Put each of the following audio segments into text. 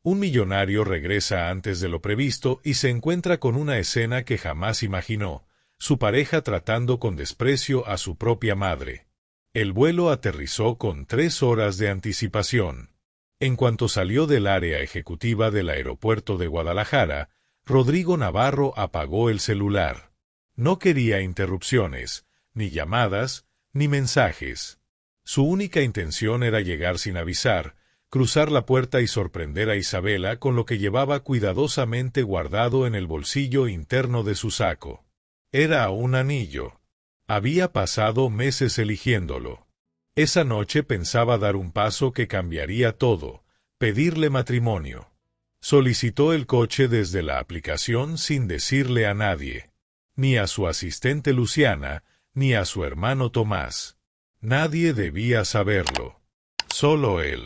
Un millonario regresa antes de lo previsto y se encuentra con una escena que jamás imaginó, su pareja tratando con desprecio a su propia madre. El vuelo aterrizó con 3 horas de anticipación. En cuanto salió del área ejecutiva del aeropuerto de Guadalajara, Rodrigo Navarro apagó el celular. No quería interrupciones, ni llamadas, ni mensajes. Su única intención era llegar sin avisar, cruzar la puerta y sorprender a Isabela con lo que llevaba cuidadosamente guardado en el bolsillo interno de su saco. Era un anillo. Había pasado meses eligiéndolo. Esa noche pensaba dar un paso que cambiaría todo, pedirle matrimonio. Solicitó el coche desde la aplicación sin decirle a nadie, ni a su asistente Luciana, ni a su hermano Tomás. Nadie debía saberlo. Solo él.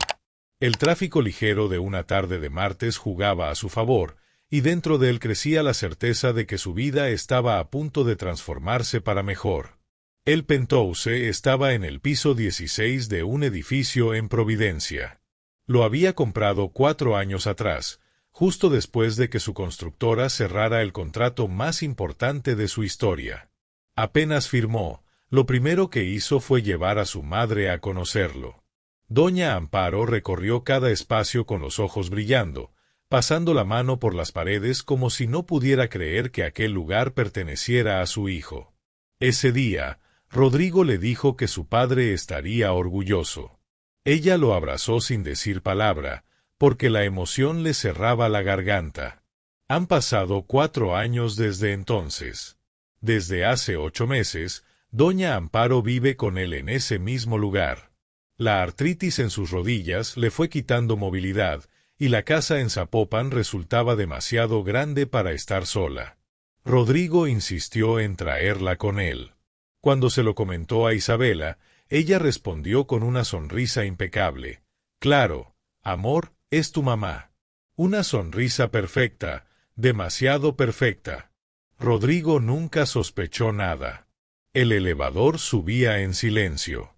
El tráfico ligero de una tarde de martes jugaba a su favor, y dentro de él crecía la certeza de que su vida estaba a punto de transformarse para mejor. El penthouse estaba en el piso 16 de un edificio en Providencia. Lo había comprado 4 años atrás, justo después de que su constructora cerrara el contrato más importante de su historia. Apenas firmó, lo primero que hizo fue llevar a su madre a conocerlo. Doña Amparo recorrió cada espacio con los ojos brillando, pasando la mano por las paredes como si no pudiera creer que aquel lugar perteneciera a su hijo. Ese día, Rodrigo le dijo que su padre estaría orgulloso. Ella lo abrazó sin decir palabra, porque la emoción le cerraba la garganta. Han pasado 4 años desde entonces. Desde hace 8 meses, Doña Amparo vive con él en ese mismo lugar. La artritis en sus rodillas le fue quitando movilidad, y la casa en Zapopan resultaba demasiado grande para estar sola. Rodrigo insistió en traerla con él. Cuando se lo comentó a Isabela, ella respondió con una sonrisa impecable. Claro, amor, es tu mamá. Una sonrisa perfecta, demasiado perfecta. Rodrigo nunca sospechó nada. El elevador subía en silencio.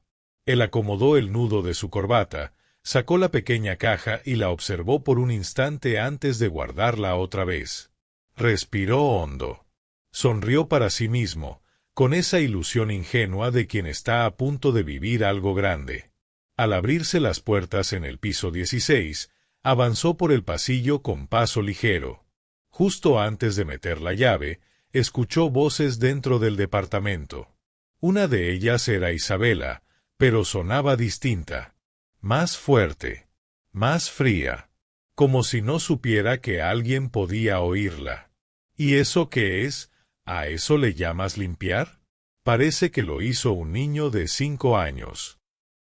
Él acomodó el nudo de su corbata, sacó la pequeña caja y la observó por un instante antes de guardarla otra vez. Respiró hondo. Sonrió para sí mismo, con esa ilusión ingenua de quien está a punto de vivir algo grande. Al abrirse las puertas en el piso 16, avanzó por el pasillo con paso ligero. Justo antes de meter la llave, escuchó voces dentro del departamento. Una de ellas era Isabela, pero sonaba distinta, más fuerte, más fría, como si no supiera que alguien podía oírla. ¿Y eso qué es? ¿A eso le llamas limpiar? Parece que lo hizo un niño de 5 años.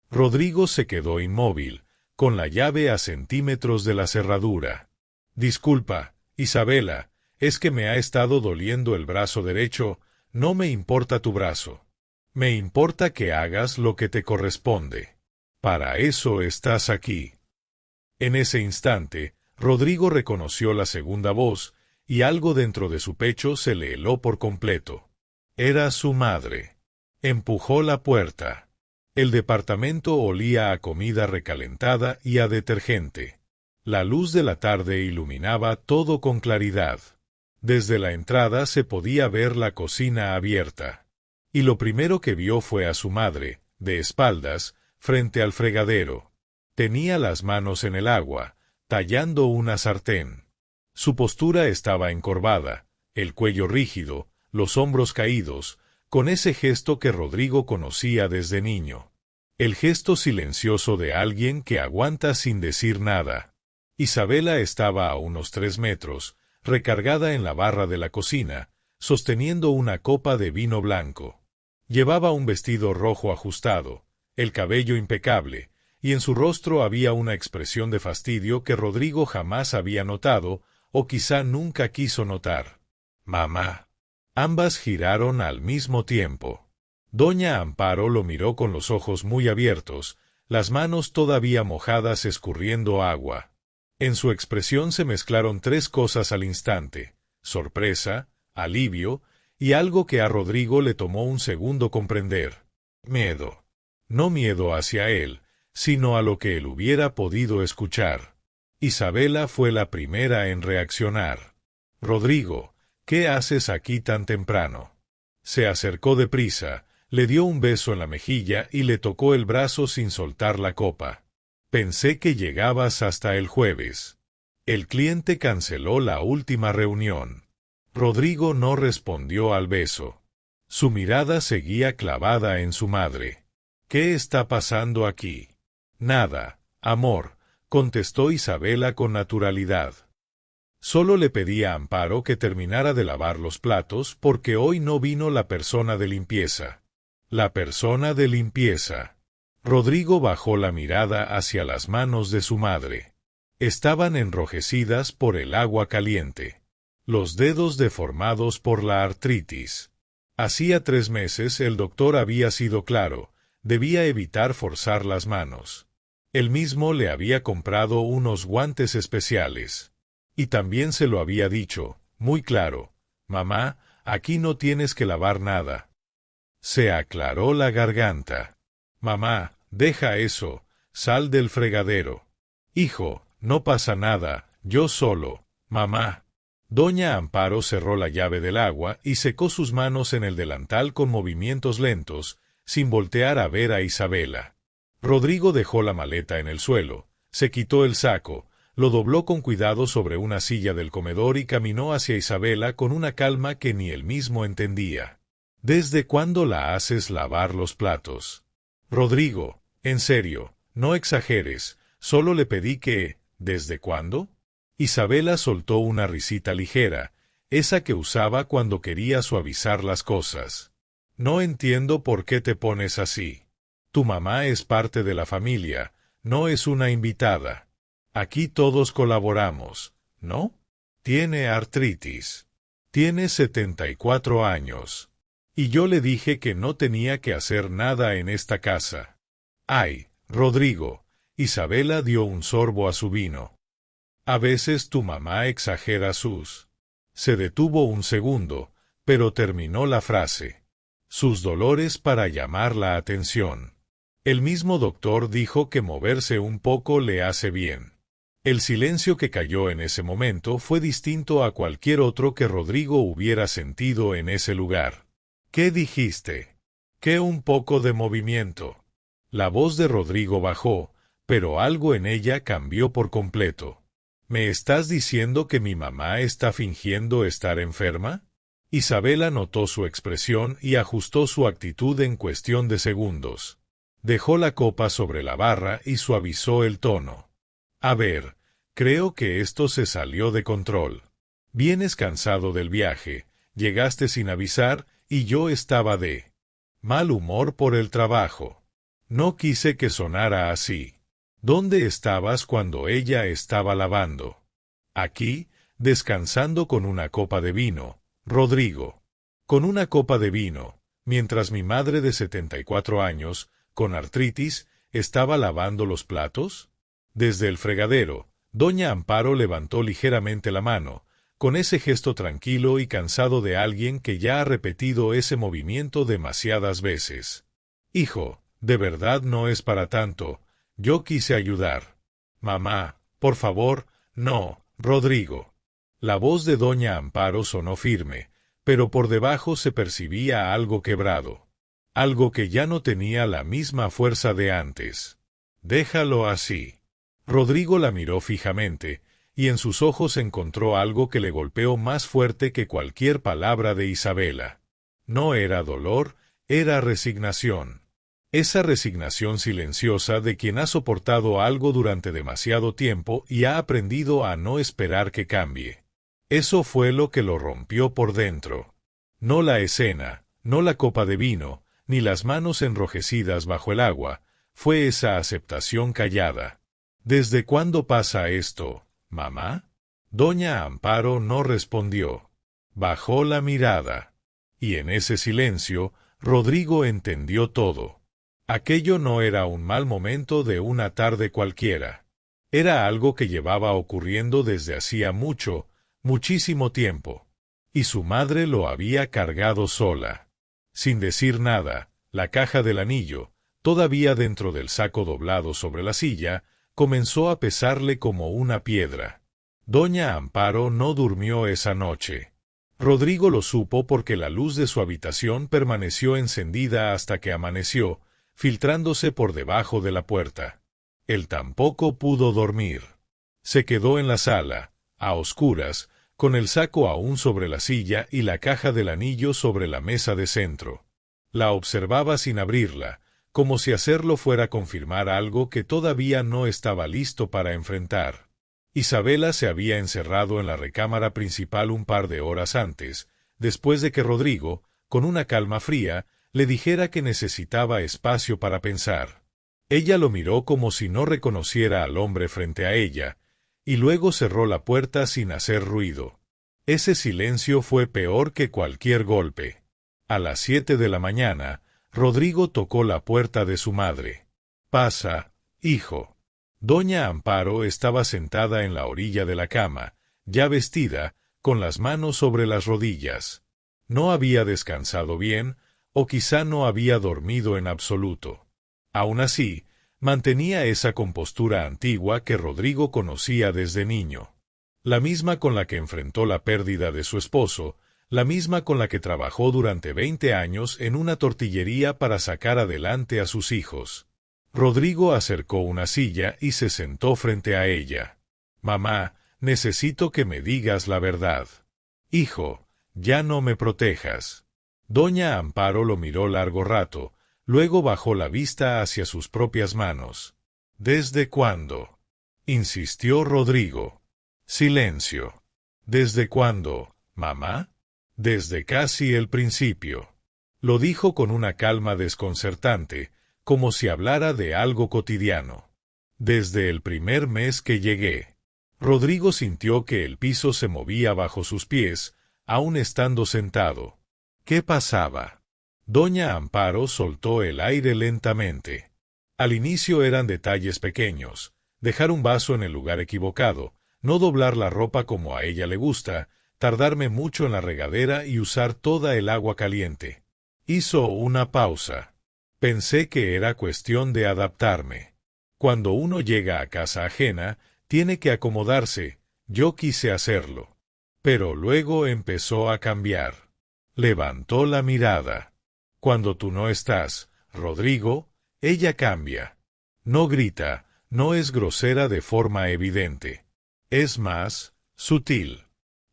Rodrigo se quedó inmóvil, con la llave a centímetros de la cerradura. Disculpa, Isabela, es que me ha estado doliendo el brazo derecho. No me importa tu brazo. Me importa que hagas lo que te corresponde. Para eso estás aquí. En ese instante, Rodrigo reconoció la segunda voz, y algo dentro de su pecho se le heló por completo. Era su madre. Empujó la puerta. El departamento olía a comida recalentada y a detergente. La luz de la tarde iluminaba todo con claridad. Desde la entrada se podía ver la cocina abierta. Y lo primero que vio fue a su madre, de espaldas, frente al fregadero. Tenía las manos en el agua, tallando una sartén. Su postura estaba encorvada, el cuello rígido, los hombros caídos, con ese gesto que Rodrigo conocía desde niño. El gesto silencioso de alguien que aguanta sin decir nada. Isabela estaba a unos 3 metros, recargada en la barra de la cocina, sosteniendo una copa de vino blanco. Llevaba un vestido rojo ajustado, el cabello impecable, y en su rostro había una expresión de fastidio que Rodrigo jamás había notado, o quizá nunca quiso notar. «Mamá». Ambas giraron al mismo tiempo. Doña Amparo lo miró con los ojos muy abiertos, las manos todavía mojadas escurriendo agua. En su expresión se mezclaron 3 cosas al instante: sorpresa, alivio, y algo que a Rodrigo le tomó un segundo comprender. Miedo. No miedo hacia él, sino a lo que él hubiera podido escuchar. Isabela fue la primera en reaccionar. «Rodrigo, ¿qué haces aquí tan temprano?» Se acercó deprisa, le dio un beso en la mejilla y le tocó el brazo sin soltar la copa. «Pensé que llegabas hasta el jueves». El cliente canceló la última reunión. Rodrigo no respondió al beso. Su mirada seguía clavada en su madre. «¿Qué está pasando aquí?» «Nada, amor», contestó Isabela con naturalidad. Solo le pedí a Amparo que terminara de lavar los platos porque hoy no vino la persona de limpieza. La persona de limpieza. Rodrigo bajó la mirada hacia las manos de su madre. Estaban enrojecidas por el agua caliente. Los dedos deformados por la artritis. Hacía 3 meses el doctor había sido claro, debía evitar forzar las manos. Él mismo le había comprado unos guantes especiales. Y también se lo había dicho, muy claro: «Mamá, aquí no tienes que lavar nada». Se aclaró la garganta. «Mamá, deja eso, sal del fregadero». «Hijo, no pasa nada, yo solo, mamá». Doña Amparo cerró la llave del agua y secó sus manos en el delantal con movimientos lentos, sin voltear a ver a Isabela. Rodrigo dejó la maleta en el suelo, se quitó el saco, lo dobló con cuidado sobre una silla del comedor y caminó hacia Isabela con una calma que ni él mismo entendía. «¿Desde cuándo la haces lavar los platos?» «Rodrigo, en serio, no exageres, solo le pedí que... ¿Desde cuándo?» Isabela soltó una risita ligera, esa que usaba cuando quería suavizar las cosas. «No entiendo por qué te pones así. Tu mamá es parte de la familia, no es una invitada. Aquí todos colaboramos, ¿no? Tiene artritis. Tiene 74 años. Y yo le dije que no tenía que hacer nada en esta casa». «Ay, Rodrigo», Isabela dio un sorbo a su vino. «A veces tu mamá exagera sus...». Se detuvo un segundo, pero terminó la frase. «Sus dolores para llamar la atención». El mismo doctor dijo que moverse un poco le hace bien. El silencio que cayó en ese momento fue distinto a cualquier otro que Rodrigo hubiera sentido en ese lugar. «¿Qué dijiste?» «Que un poco de movimiento». La voz de Rodrigo bajó, pero algo en ella cambió por completo. «¿Me estás diciendo que mi mamá está fingiendo estar enferma?» Isabela notó su expresión y ajustó su actitud en cuestión de segundos. Dejó la copa sobre la barra y suavizó el tono. «A ver, creo que esto se salió de control. Vienes cansado del viaje, llegaste sin avisar y yo estaba de mal humor por el trabajo. No quise que sonara así. ¿Dónde estabas cuando ella estaba lavando?» «Aquí, descansando con una copa de vino, Rodrigo». «Con una copa de vino, mientras mi madre de 74 años, con artritis, estaba lavando los platos?» Desde el fregadero, doña Amparo levantó ligeramente la mano, con ese gesto tranquilo y cansado de alguien que ya ha repetido ese movimiento demasiadas veces. «Hijo, de verdad no es para tanto. Yo quise ayudar». «Mamá, por favor, no, Rodrigo». La voz de doña Amparo sonó firme, pero por debajo se percibía algo quebrado. Algo que ya no tenía la misma fuerza de antes. «Déjalo así». Rodrigo la miró fijamente, y en sus ojos encontró algo que le golpeó más fuerte que cualquier palabra de Isabela. No era dolor, era resignación. Esa resignación silenciosa de quien ha soportado algo durante demasiado tiempo y ha aprendido a no esperar que cambie. Eso fue lo que lo rompió por dentro. No la escena, no la copa de vino, ni las manos enrojecidas bajo el agua, fue esa aceptación callada. «¿Desde cuándo pasa esto, mamá?» Doña Amparo no respondió. Bajó la mirada. Y en ese silencio, Rodrigo entendió todo. Aquello no era un mal momento de una tarde cualquiera. Era algo que llevaba ocurriendo desde hacía mucho, muchísimo tiempo. Y su madre lo había cargado sola. Sin decir nada, la caja del anillo, todavía dentro del saco doblado sobre la silla, comenzó a pesarle como una piedra. Doña Amparo no durmió esa noche. Rodrigo lo supo porque la luz de su habitación permaneció encendida hasta que amaneció, filtrándose por debajo de la puerta. Él tampoco pudo dormir. Se quedó en la sala, a oscuras, con el saco aún sobre la silla y la caja del anillo sobre la mesa de centro. La observaba sin abrirla, como si hacerlo fuera confirmar algo que todavía no estaba listo para enfrentar. Isabela se había encerrado en la recámara principal un par de horas antes, después de que Rodrigo, con una calma fría, le dijera que necesitaba espacio para pensar. Ella lo miró como si no reconociera al hombre frente a ella, y luego cerró la puerta sin hacer ruido. Ese silencio fue peor que cualquier golpe. A las 7 de la mañana, Rodrigo tocó la puerta de su madre. «Pasa, hijo». Doña Amparo estaba sentada en la orilla de la cama, ya vestida, con las manos sobre las rodillas. No había descansado bien, o quizá no había dormido en absoluto. Aún así, mantenía esa compostura antigua que Rodrigo conocía desde niño. La misma con la que enfrentó la pérdida de su esposo, la misma con la que trabajó durante 20 años en una tortillería para sacar adelante a sus hijos. Rodrigo acercó una silla y se sentó frente a ella. «Mamá, necesito que me digas la verdad». «Hijo, ya no me protejas». Doña Amparo lo miró largo rato, luego bajó la vista hacia sus propias manos. «¿Desde cuándo?», insistió Rodrigo. Silencio. «¿Desde cuándo, mamá?». «Desde casi el principio». Lo dijo con una calma desconcertante, como si hablara de algo cotidiano. «Desde el primer mes que llegué». Rodrigo sintió que el piso se movía bajo sus pies, aún estando sentado. ¿Qué pasaba? Doña Amparo soltó el aire lentamente. Al inicio eran detalles pequeños: dejar un vaso en el lugar equivocado, no doblar la ropa como a ella le gusta, tardarme mucho en la regadera y usar toda el agua caliente. Hizo una pausa. Pensé que era cuestión de adaptarme. Cuando uno llega a casa ajena, tiene que acomodarse. Yo quise hacerlo. Pero luego empezó a cambiar. Levantó la mirada. Cuando tú no estás, Rodrigo, ella cambia. No grita, no es grosera de forma evidente. Es más sutil.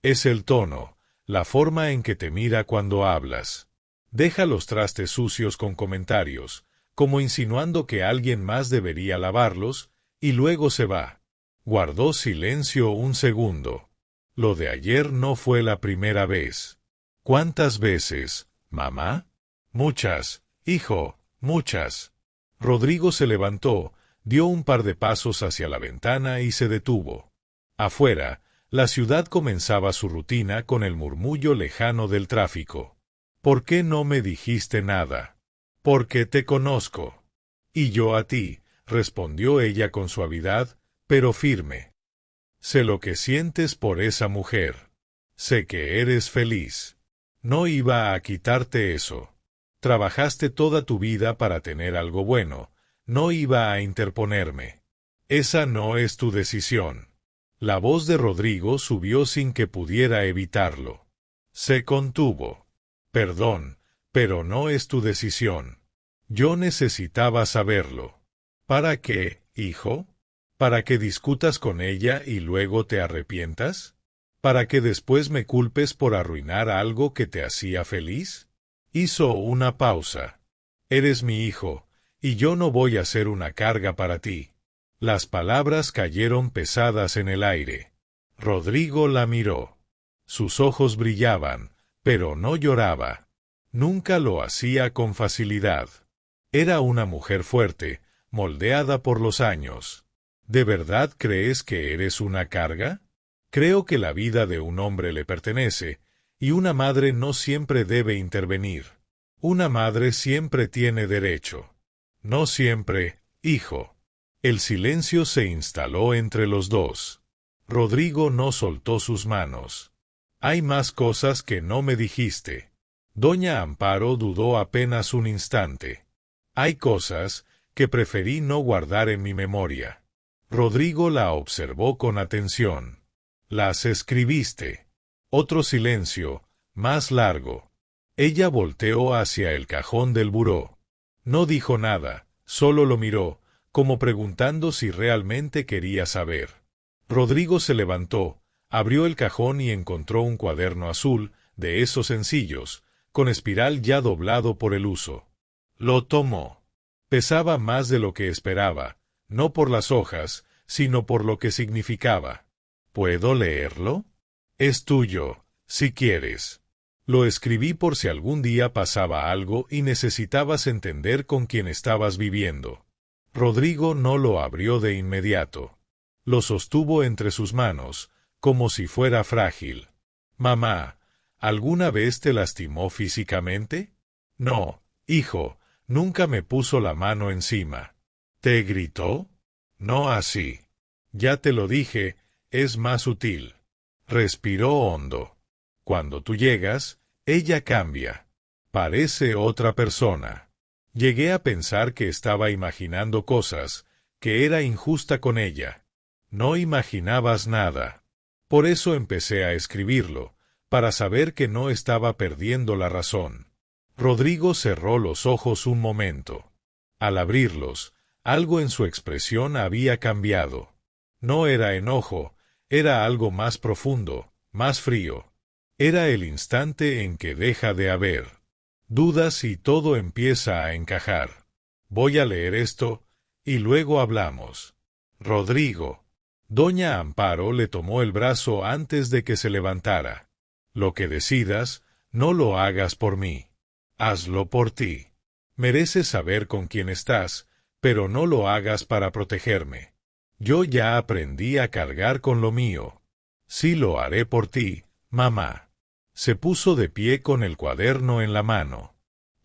Es el tono, la forma en que te mira cuando hablas. Deja los trastes sucios con comentarios, como insinuando que alguien más debería lavarlos, y luego se va. Guardó silencio un segundo. Lo de ayer no fue la primera vez. ¿Cuántas veces, mamá? Muchas, hijo, muchas. Rodrigo se levantó, dio un par de pasos hacia la ventana y se detuvo. Afuera, la ciudad comenzaba su rutina con el murmullo lejano del tráfico. «¿Por qué no me dijiste nada?». «Porque te conozco». «Y yo a ti», respondió ella con suavidad, pero firme. «Sé lo que sientes por esa mujer. Sé que eres feliz. No iba a quitarte eso. Trabajaste toda tu vida para tener algo bueno. No iba a interponerme. Esa no es tu decisión». La voz de Rodrigo subió sin que pudiera evitarlo. Se contuvo. «Perdón, pero no es tu decisión. Yo necesitaba saberlo». «¿Para qué, hijo? ¿Para que discutas con ella y luego te arrepientas? ¿Para que después me culpes por arruinar algo que te hacía feliz?». Hizo una pausa. «Eres mi hijo, y yo no voy a ser una carga para ti». Las palabras cayeron pesadas en el aire. Rodrigo la miró. Sus ojos brillaban, pero no lloraba. Nunca lo hacía con facilidad. Era una mujer fuerte, moldeada por los años. ¿De verdad crees que eres una carga? Creo que la vida de un hombre le pertenece, y una madre no siempre debe intervenir. Una madre siempre tiene derecho. No siempre, hijo. El silencio se instaló entre los dos. Rodrigo no soltó sus manos. «Hay más cosas que no me dijiste». Doña Amparo dudó apenas un instante. «Hay cosas que preferí no guardar en mi memoria». Rodrigo la observó con atención. «¿Las escribiste?» Otro silencio, más largo. Ella volteó hacia el cajón del buró. No dijo nada, solo lo miró, como preguntando si realmente quería saber. Rodrigo se levantó, abrió el cajón y encontró un cuaderno azul, de esos sencillos, con espiral ya doblado por el uso. Lo tomó. Pesaba más de lo que esperaba, no por las hojas, sino por lo que significaba. ¿Puedo leerlo? Es tuyo, si quieres. Lo escribí por si algún día pasaba algo y necesitabas entender con quién estabas viviendo. Rodrigo no lo abrió de inmediato. Lo sostuvo entre sus manos, como si fuera frágil. «Mamá, ¿alguna vez te lastimó físicamente?» «No, hijo, nunca me puso la mano encima». «¿Te gritó?» «No así. Ya te lo dije, es más sutil». Respiró hondo. «Cuando tú llegas, ella cambia. Parece otra persona». Llegué a pensar que estaba imaginando cosas, que era injusta con ella. No imaginabas nada. Por eso empecé a escribirlo, para saber que no estaba perdiendo la razón. Rodrigo cerró los ojos un momento. Al abrirlos, algo en su expresión había cambiado. No era enojo, era algo más profundo, más frío. Era el instante en que deja de haber dudas y todo empieza a encajar. Voy a leer esto, y luego hablamos. Rodrigo. Doña Amparo le tomó el brazo antes de que se levantara. Lo que decidas, no lo hagas por mí. Hazlo por ti. Mereces saber con quién estás, pero no lo hagas para protegerme. Yo ya aprendí a cargar con lo mío. Sí lo haré por ti, mamá. Se puso de pie con el cuaderno en la mano.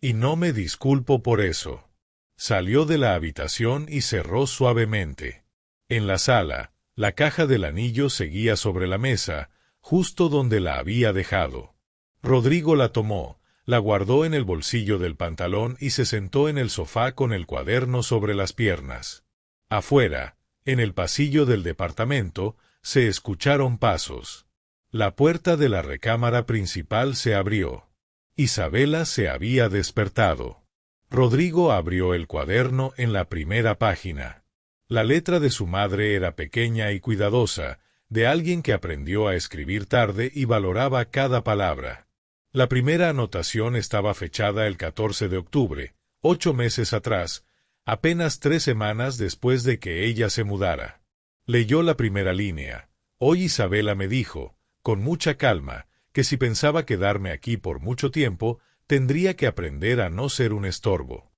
Y no me disculpo por eso. Salió de la habitación y cerró suavemente. En la sala, la caja del anillo seguía sobre la mesa, justo donde la había dejado. Rodrigo la tomó, la guardó en el bolsillo del pantalón y se sentó en el sofá con el cuaderno sobre las piernas. Afuera, en el pasillo del departamento, se escucharon pasos. La puerta de la recámara principal se abrió. Isabela se había despertado. Rodrigo abrió el cuaderno en la primera página. La letra de su madre era pequeña y cuidadosa, de alguien que aprendió a escribir tarde y valoraba cada palabra. La primera anotación estaba fechada el 14 de octubre, 8 meses atrás, apenas 3 semanas después de que ella se mudara. Leyó la primera línea. Hoy Isabela me dijo, con mucha calma, que si pensaba quedarme aquí por mucho tiempo, tendría que aprender a no ser un estorbo.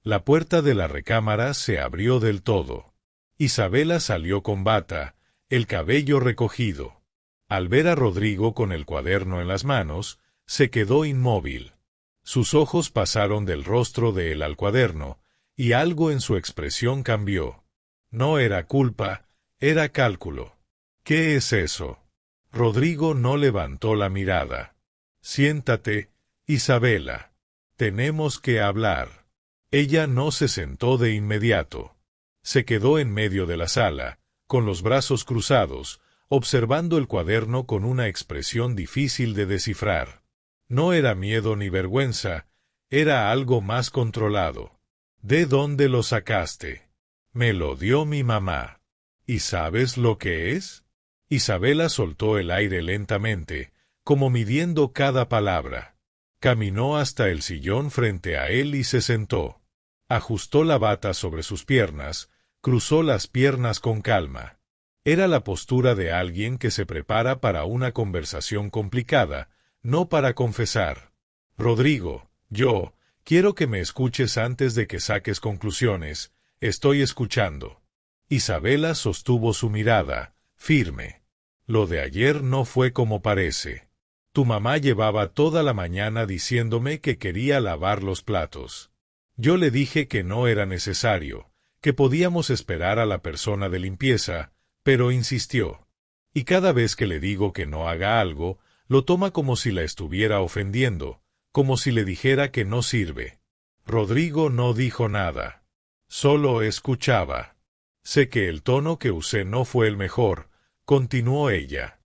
La puerta de la recámara se abrió del todo. Isabela salió con bata, el cabello recogido. Al ver a Rodrigo con el cuaderno en las manos, se quedó inmóvil. Sus ojos pasaron del rostro de él al cuaderno, y algo en su expresión cambió. No era culpa, era cálculo. ¿Qué es eso? Rodrigo no levantó la mirada. Siéntate, Isabela. Tenemos que hablar. Ella no se sentó de inmediato. Se quedó en medio de la sala, con los brazos cruzados, observando el cuaderno con una expresión difícil de descifrar. No era miedo ni vergüenza, era algo más controlado. ¿De dónde lo sacaste? Me lo dio mi mamá. ¿Y sabes lo que es? Isabela soltó el aire lentamente, como midiendo cada palabra. Caminó hasta el sillón frente a él y se sentó. Ajustó la bata sobre sus piernas, cruzó las piernas con calma. Era la postura de alguien que se prepara para una conversación complicada, no para confesar. Rodrigo, yo quiero que me escuches antes de que saques conclusiones. Estoy escuchando. Isabela sostuvo su mirada, firme. Lo de ayer no fue como parece. Tu mamá llevaba toda la mañana diciéndome que quería lavar los platos. Yo le dije que no era necesario, que podíamos esperar a la persona de limpieza, pero insistió. Y cada vez que le digo que no haga algo, lo toma como si la estuviera ofendiendo, como si le dijera que no sirve. Rodrigo no dijo nada. Solo escuchaba. Sé que el tono que usé no fue el mejor, continuó ella.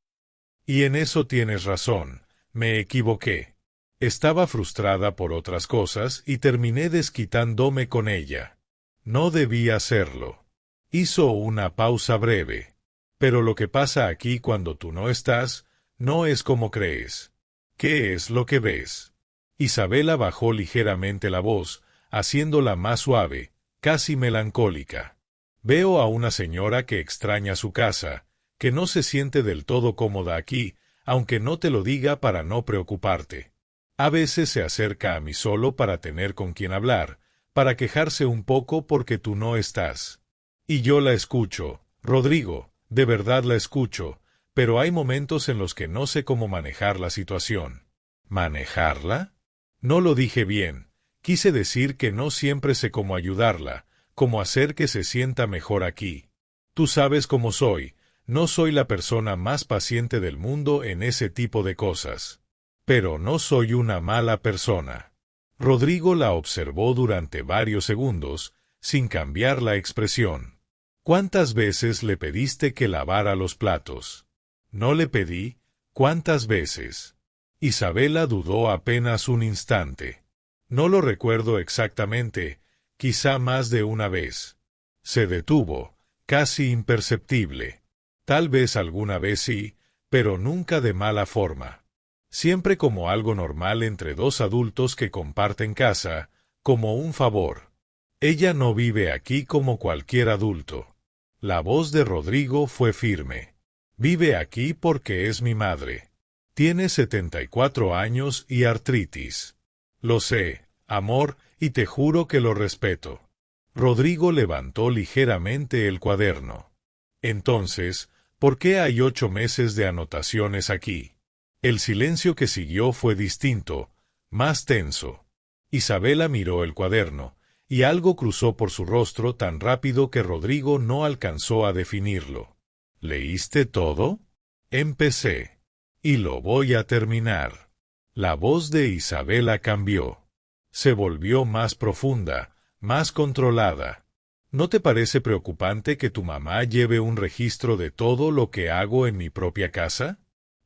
Y en eso tienes razón, me equivoqué. Estaba frustrada por otras cosas y terminé desquitándome con ella. No debí hacerlo. Hizo una pausa breve. Pero lo que pasa aquí cuando tú no estás, no es como crees. ¿Qué es lo que ves? Isabela bajó ligeramente la voz, haciéndola más suave, casi melancólica. Veo a una señora que extraña su casa, que no se siente del todo cómoda aquí, aunque no te lo diga para no preocuparte. A veces se acerca a mí solo para tener con quien hablar, para quejarse un poco porque tú no estás. Y yo la escucho, Rodrigo, de verdad la escucho, pero hay momentos en los que no sé cómo manejar la situación. ¿Manejarla? No lo dije bien. Quise decir que no siempre sé cómo ayudarla, cómo hacer que se sienta mejor aquí. Tú sabes cómo soy, no soy la persona más paciente del mundo en ese tipo de cosas. Pero no soy una mala persona. Rodrigo la observó durante varios segundos, sin cambiar la expresión. ¿Cuántas veces le pediste que lavara los platos? No le pedí, ¿cuántas veces? Isabela dudó apenas un instante. No lo recuerdo exactamente, quizá más de una vez. Se detuvo, casi imperceptible. Tal vez alguna vez sí, pero nunca de mala forma. Siempre como algo normal entre dos adultos que comparten casa, como un favor. Ella no vive aquí como cualquier adulto. La voz de Rodrigo fue firme. Vive aquí porque es mi madre. Tiene 74 años y artritis. Lo sé, amor, y te juro que lo respeto. Rodrigo levantó ligeramente el cuaderno. Entonces, ¿por qué hay 8 meses de anotaciones aquí? El silencio que siguió fue distinto, más tenso. Isabela miró el cuaderno, y algo cruzó por su rostro tan rápido que Rodrigo no alcanzó a definirlo. ¿Leíste todo? Empecé. Y lo voy a terminar. La voz de Isabela cambió. Se volvió más profunda, más controlada. ¿No te parece preocupante que tu mamá lleve un registro de todo lo que hago en mi propia casa?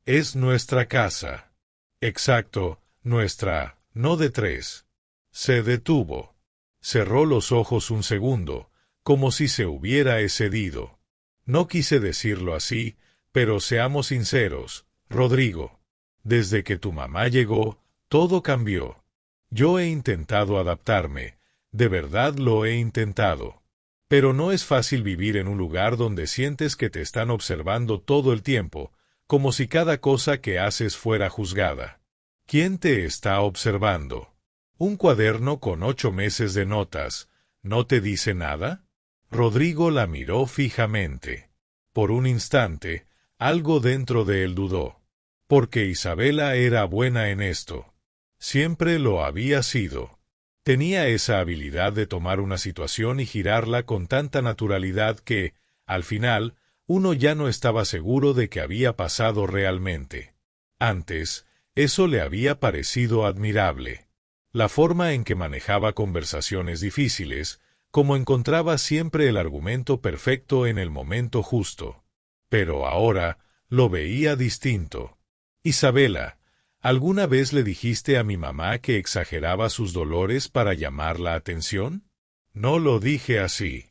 Es nuestra casa. Exacto, nuestra, no de 3. Se detuvo. Cerró los ojos un segundo, como si se hubiera excedido. No quise decirlo así, pero seamos sinceros, Rodrigo. Desde que tu mamá llegó, todo cambió. Yo he intentado adaptarme, de verdad lo he intentado. Pero no es fácil vivir en un lugar donde sientes que te están observando todo el tiempo, como si cada cosa que haces fuera juzgada. ¿Quién te está observando? ¿Un cuaderno con 8 meses de notas no te dice nada? Rodrigo la miró fijamente. Por un instante, algo dentro de él dudó. Porque Isabela era buena en esto. Siempre lo había sido. Tenía esa habilidad de tomar una situación y girarla con tanta naturalidad que, al final, uno ya no estaba seguro de que había pasado realmente. Antes, eso le había parecido admirable. La forma en que manejaba conversaciones difíciles, como encontraba siempre el argumento perfecto en el momento justo. Pero ahora, lo veía distinto. Isabela, ¿alguna vez le dijiste a mi mamá que exageraba sus dolores para llamar la atención? No lo dije así.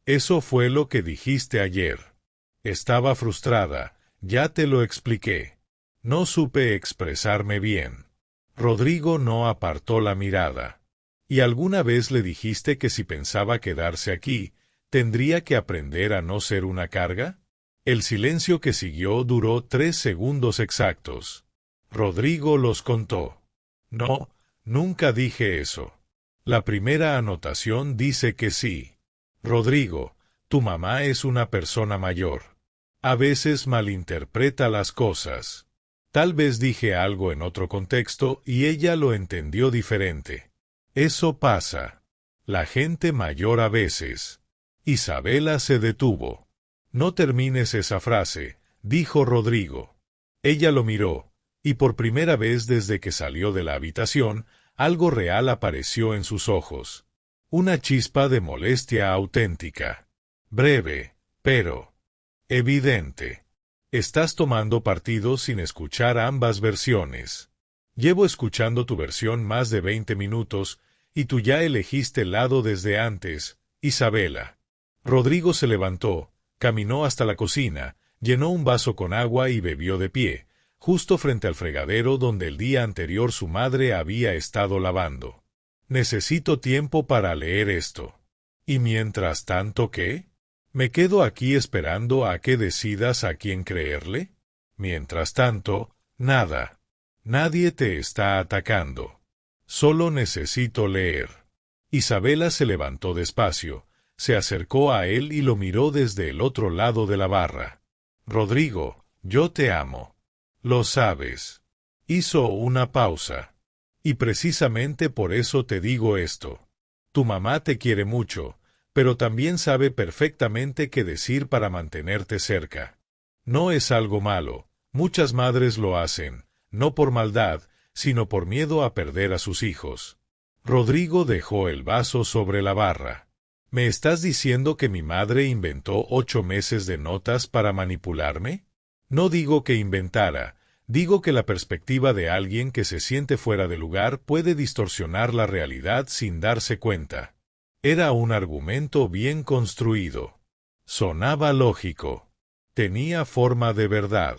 Eso fue lo que dijiste ayer. Estaba frustrada, ya te lo expliqué. No supe expresarme bien. Rodrigo no apartó la mirada. ¿Y alguna vez le dijiste que si pensaba quedarse aquí, tendría que aprender a no ser una carga? El silencio que siguió duró 3 segundos exactos. Rodrigo los contó. No, nunca dije eso. La primera anotación dice que sí. Rodrigo, tu mamá es una persona mayor. A veces malinterpreta las cosas. Tal vez dije algo en otro contexto y ella lo entendió diferente. Eso pasa. La gente mayor a veces. Isabela se detuvo. No termines esa frase, dijo Rodrigo. Ella lo miró, y por primera vez desde que salió de la habitación, algo real apareció en sus ojos. Una chispa de molestia auténtica. Breve, pero evidente. Estás tomando partido sin escuchar ambas versiones. Llevo escuchando tu versión más de 20 minutos, y tú ya elegiste lado desde antes, Isabela. Rodrigo se levantó, caminó hasta la cocina, llenó un vaso con agua y bebió de pie, justo frente al fregadero donde el día anterior su madre había estado lavando. Necesito tiempo para leer esto. ¿Y mientras tanto qué? ¿Me quedo aquí esperando a que decidas a quién creerle? Mientras tanto, nada. Nadie te está atacando. Solo necesito leer. Isabela se levantó despacio, se acercó a él y lo miró desde el otro lado de la barra. Rodrigo, yo te amo. Lo sabes. Hizo una pausa. Y precisamente por eso te digo esto. Tu mamá te quiere mucho, pero también sabe perfectamente qué decir para mantenerte cerca. No es algo malo, muchas madres lo hacen, no por maldad, sino por miedo a perder a sus hijos. Rodrigo dejó el vaso sobre la barra. ¿Me estás diciendo que mi madre inventó 8 meses de notas para manipularme? No digo que inventara, digo que la perspectiva de alguien que se siente fuera de lugar puede distorsionar la realidad sin darse cuenta. Era un argumento bien construido. Sonaba lógico. Tenía forma de verdad.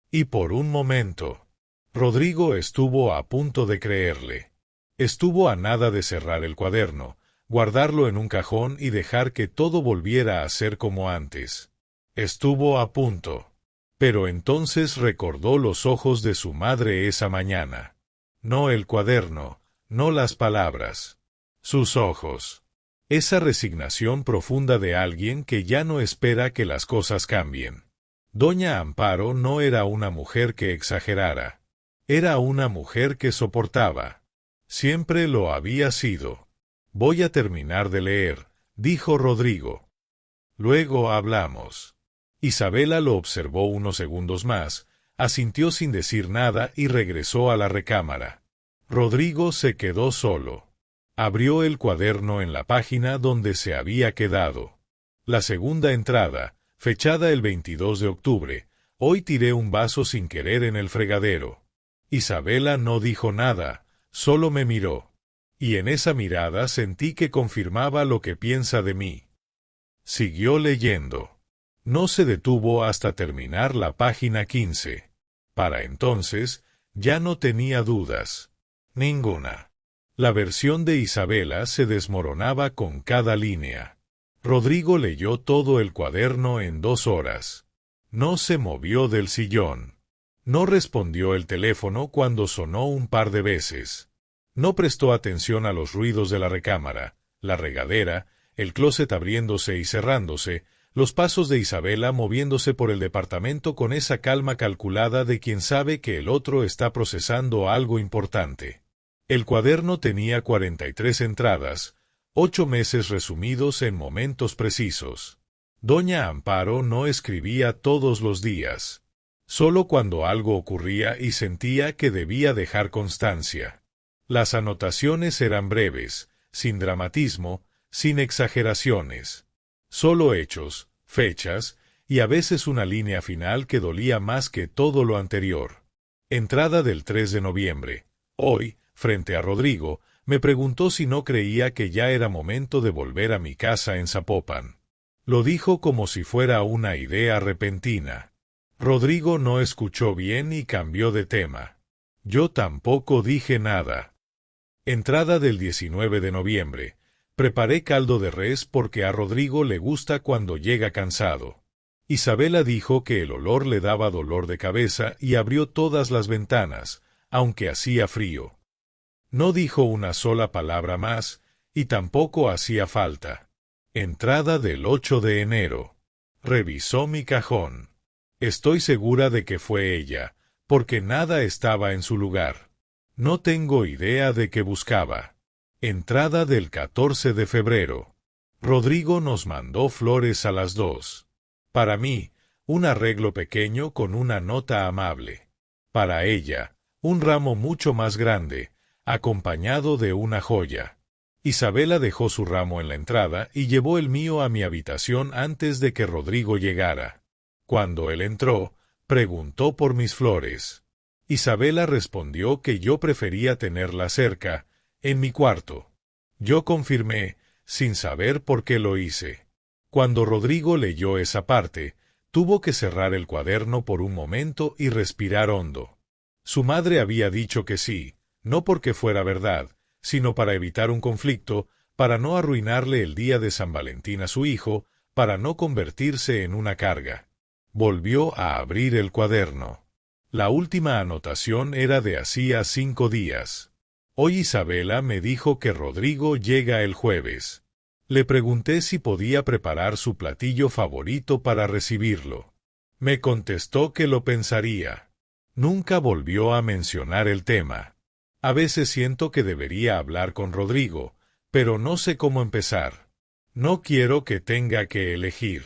Y por un momento, Rodrigo estuvo a punto de creerle. Estuvo a nada de cerrar el cuaderno, guardarlo en un cajón y dejar que todo volviera a ser como antes. Estuvo a punto. Pero entonces recordó los ojos de su madre esa mañana. No el cuaderno, no las palabras. Sus ojos. Esa resignación profunda de alguien que ya no espera que las cosas cambien. Doña Amparo no era una mujer que exagerara. Era una mujer que soportaba. Siempre lo había sido. Voy a terminar de leer, dijo Rodrigo. Luego hablamos. Isabela lo observó unos segundos más, asintió sin decir nada y regresó a la recámara. Rodrigo se quedó solo. Abrió el cuaderno en la página donde se había quedado. La segunda entrada, fechada el 22 de octubre, hoy tiré un vaso sin querer en el fregadero. Isabela no dijo nada, solo me miró. Y en esa mirada sentí que confirmaba lo que piensa de mí. Siguió leyendo. No se detuvo hasta terminar la página 15. Para entonces, ya no tenía dudas. Ninguna. La versión de Isabela se desmoronaba con cada línea. Rodrigo leyó todo el cuaderno en 2 horas. No se movió del sillón. No respondió el teléfono cuando sonó un par de veces. No prestó atención a los ruidos de la recámara, la regadera, el closet abriéndose y cerrándose, los pasos de Isabela moviéndose por el departamento con esa calma calculada de quien sabe que el otro está procesando algo importante. El cuaderno tenía 43 entradas, 8 meses resumidos en momentos precisos. Doña Amparo no escribía todos los días. Solo cuando algo ocurría y sentía que debía dejar constancia. Las anotaciones eran breves, sin dramatismo, sin exageraciones. Solo hechos, fechas, y a veces una línea final que dolía más que todo lo anterior. Entrada del 3 de noviembre. Hoy, frente a Rodrigo, me preguntó si no creía que ya era momento de volver a mi casa en Zapopan. Lo dijo como si fuera una idea repentina. Rodrigo no escuchó bien y cambió de tema. Yo tampoco dije nada. Entrada del 19 de noviembre. Preparé caldo de res porque a Rodrigo le gusta cuando llega cansado. Isabela dijo que el olor le daba dolor de cabeza y abrió todas las ventanas, aunque hacía frío. No dijo una sola palabra más, y tampoco hacía falta. Entrada del 8 de enero. Revisó mi cajón. Estoy segura de que fue ella, porque nada estaba en su lugar. No tengo idea de qué buscaba. Entrada del 14 de febrero. Rodrigo nos mandó flores a las 2. Para mí, un arreglo pequeño con una nota amable. Para ella, un ramo mucho más grande, acompañado de una joya. Isabela dejó su ramo en la entrada y llevó el mío a mi habitación antes de que Rodrigo llegara. Cuando él entró, preguntó por mis flores. Isabela respondió que yo prefería tenerlas cerca, en mi cuarto. Yo confirmé, sin saber por qué lo hice. Cuando Rodrigo leyó esa parte, tuvo que cerrar el cuaderno por un momento y respirar hondo. Su madre había dicho que sí, no porque fuera verdad, sino para evitar un conflicto, para no arruinarle el día de San Valentín a su hijo, para no convertirse en una carga. Volvió a abrir el cuaderno. La última anotación era de hacía 5 días. Hoy Isabela me dijo que Rodrigo llega el jueves. Le pregunté si podía preparar su platillo favorito para recibirlo. Me contestó que lo pensaría. Nunca volvió a mencionar el tema. A veces siento que debería hablar con Rodrigo, pero no sé cómo empezar. No quiero que tenga que elegir.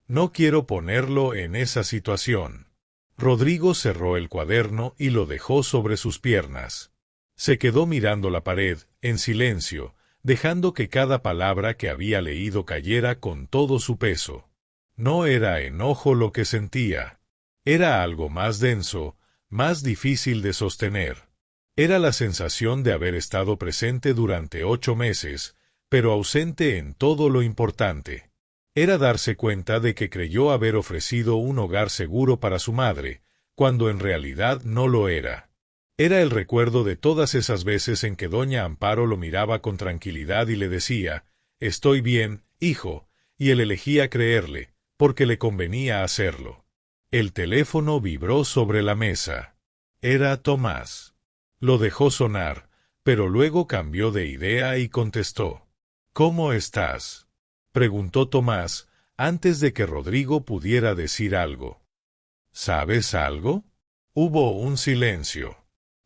No quiero ponerlo en esa situación. Rodrigo cerró el cuaderno y lo dejó sobre sus piernas. Se quedó mirando la pared, en silencio, dejando que cada palabra que había leído cayera con todo su peso. No era enojo lo que sentía. Era algo más denso, más difícil de sostener. Era la sensación de haber estado presente durante 8 meses, pero ausente en todo lo importante. Era darse cuenta de que creyó haber ofrecido un hogar seguro para su madre, cuando en realidad no lo era. Era el recuerdo de todas esas veces en que doña Amparo lo miraba con tranquilidad y le decía, «Estoy bien, hijo», y él elegía creerle, porque le convenía hacerlo. El teléfono vibró sobre la mesa. Era Tomás. Lo dejó sonar, pero luego cambió de idea y contestó. «¿Cómo estás?», preguntó Tomás, antes de que Rodrigo pudiera decir algo. «¿Sabes algo?». Hubo un silencio.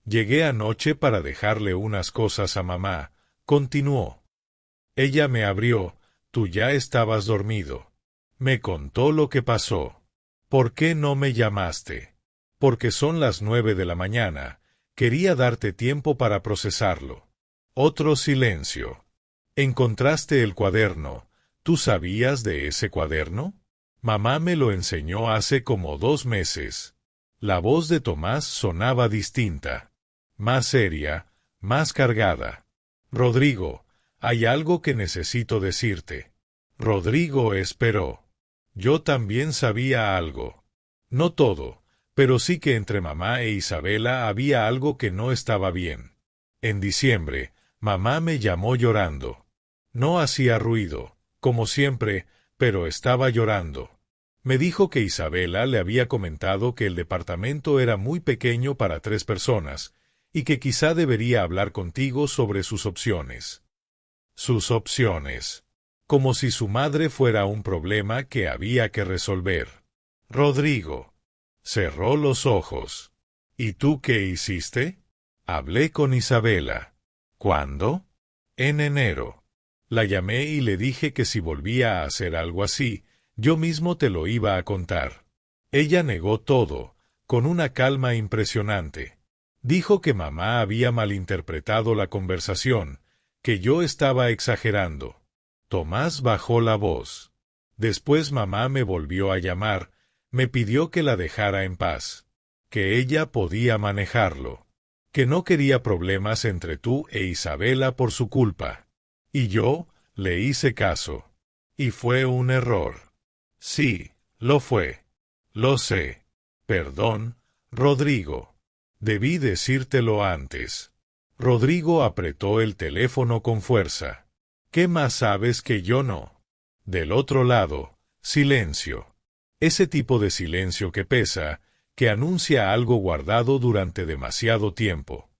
«Llegué anoche para dejarle unas cosas a mamá», continuó. «Ella me abrió, tú ya estabas dormido. Me contó lo que pasó. ¿Por qué no me llamaste?». «Porque son las 9 de la mañana. Quería darte tiempo para procesarlo». Otro silencio. «¿Encontraste el cuaderno? ¿Tú sabías de ese cuaderno?». «Mamá me lo enseñó hace como 2 meses». La voz de Tomás sonaba distinta. Más seria, más cargada. «Rodrigo, hay algo que necesito decirte». Rodrigo esperó. Yo también sabía algo. No todo, pero sí que entre mamá e Isabela había algo que no estaba bien. En diciembre, mamá me llamó llorando. No hacía ruido, como siempre, pero estaba llorando. Me dijo que Isabela le había comentado que el departamento era muy pequeño para 3 personas, y que quizá debería hablar contigo sobre sus opciones. Sus opciones. Como si su madre fuera un problema que había que resolver. Rodrigo cerró los ojos. «¿Y tú qué hiciste?». «Hablé con Isabela». «¿Cuándo?». «En enero. La llamé y le dije que si volvía a hacer algo así, yo mismo te lo iba a contar». Ella negó todo, con una calma impresionante. Dijo que mamá había malinterpretado la conversación, que yo estaba exagerando. Tomás bajó la voz. Después mamá me volvió a llamar, me pidió que la dejara en paz, que ella podía manejarlo, que no quería problemas entre tú e Isabela por su culpa. Y yo le hice caso. Y fue un error. Sí, lo fue. Lo sé. Perdón, Rodrigo. Debí decírtelo antes. Rodrigo apretó el teléfono con fuerza. ¿Qué más sabes que yo no? Del otro lado, silencio. Ese tipo de silencio que pesa, que anuncia algo guardado durante demasiado tiempo.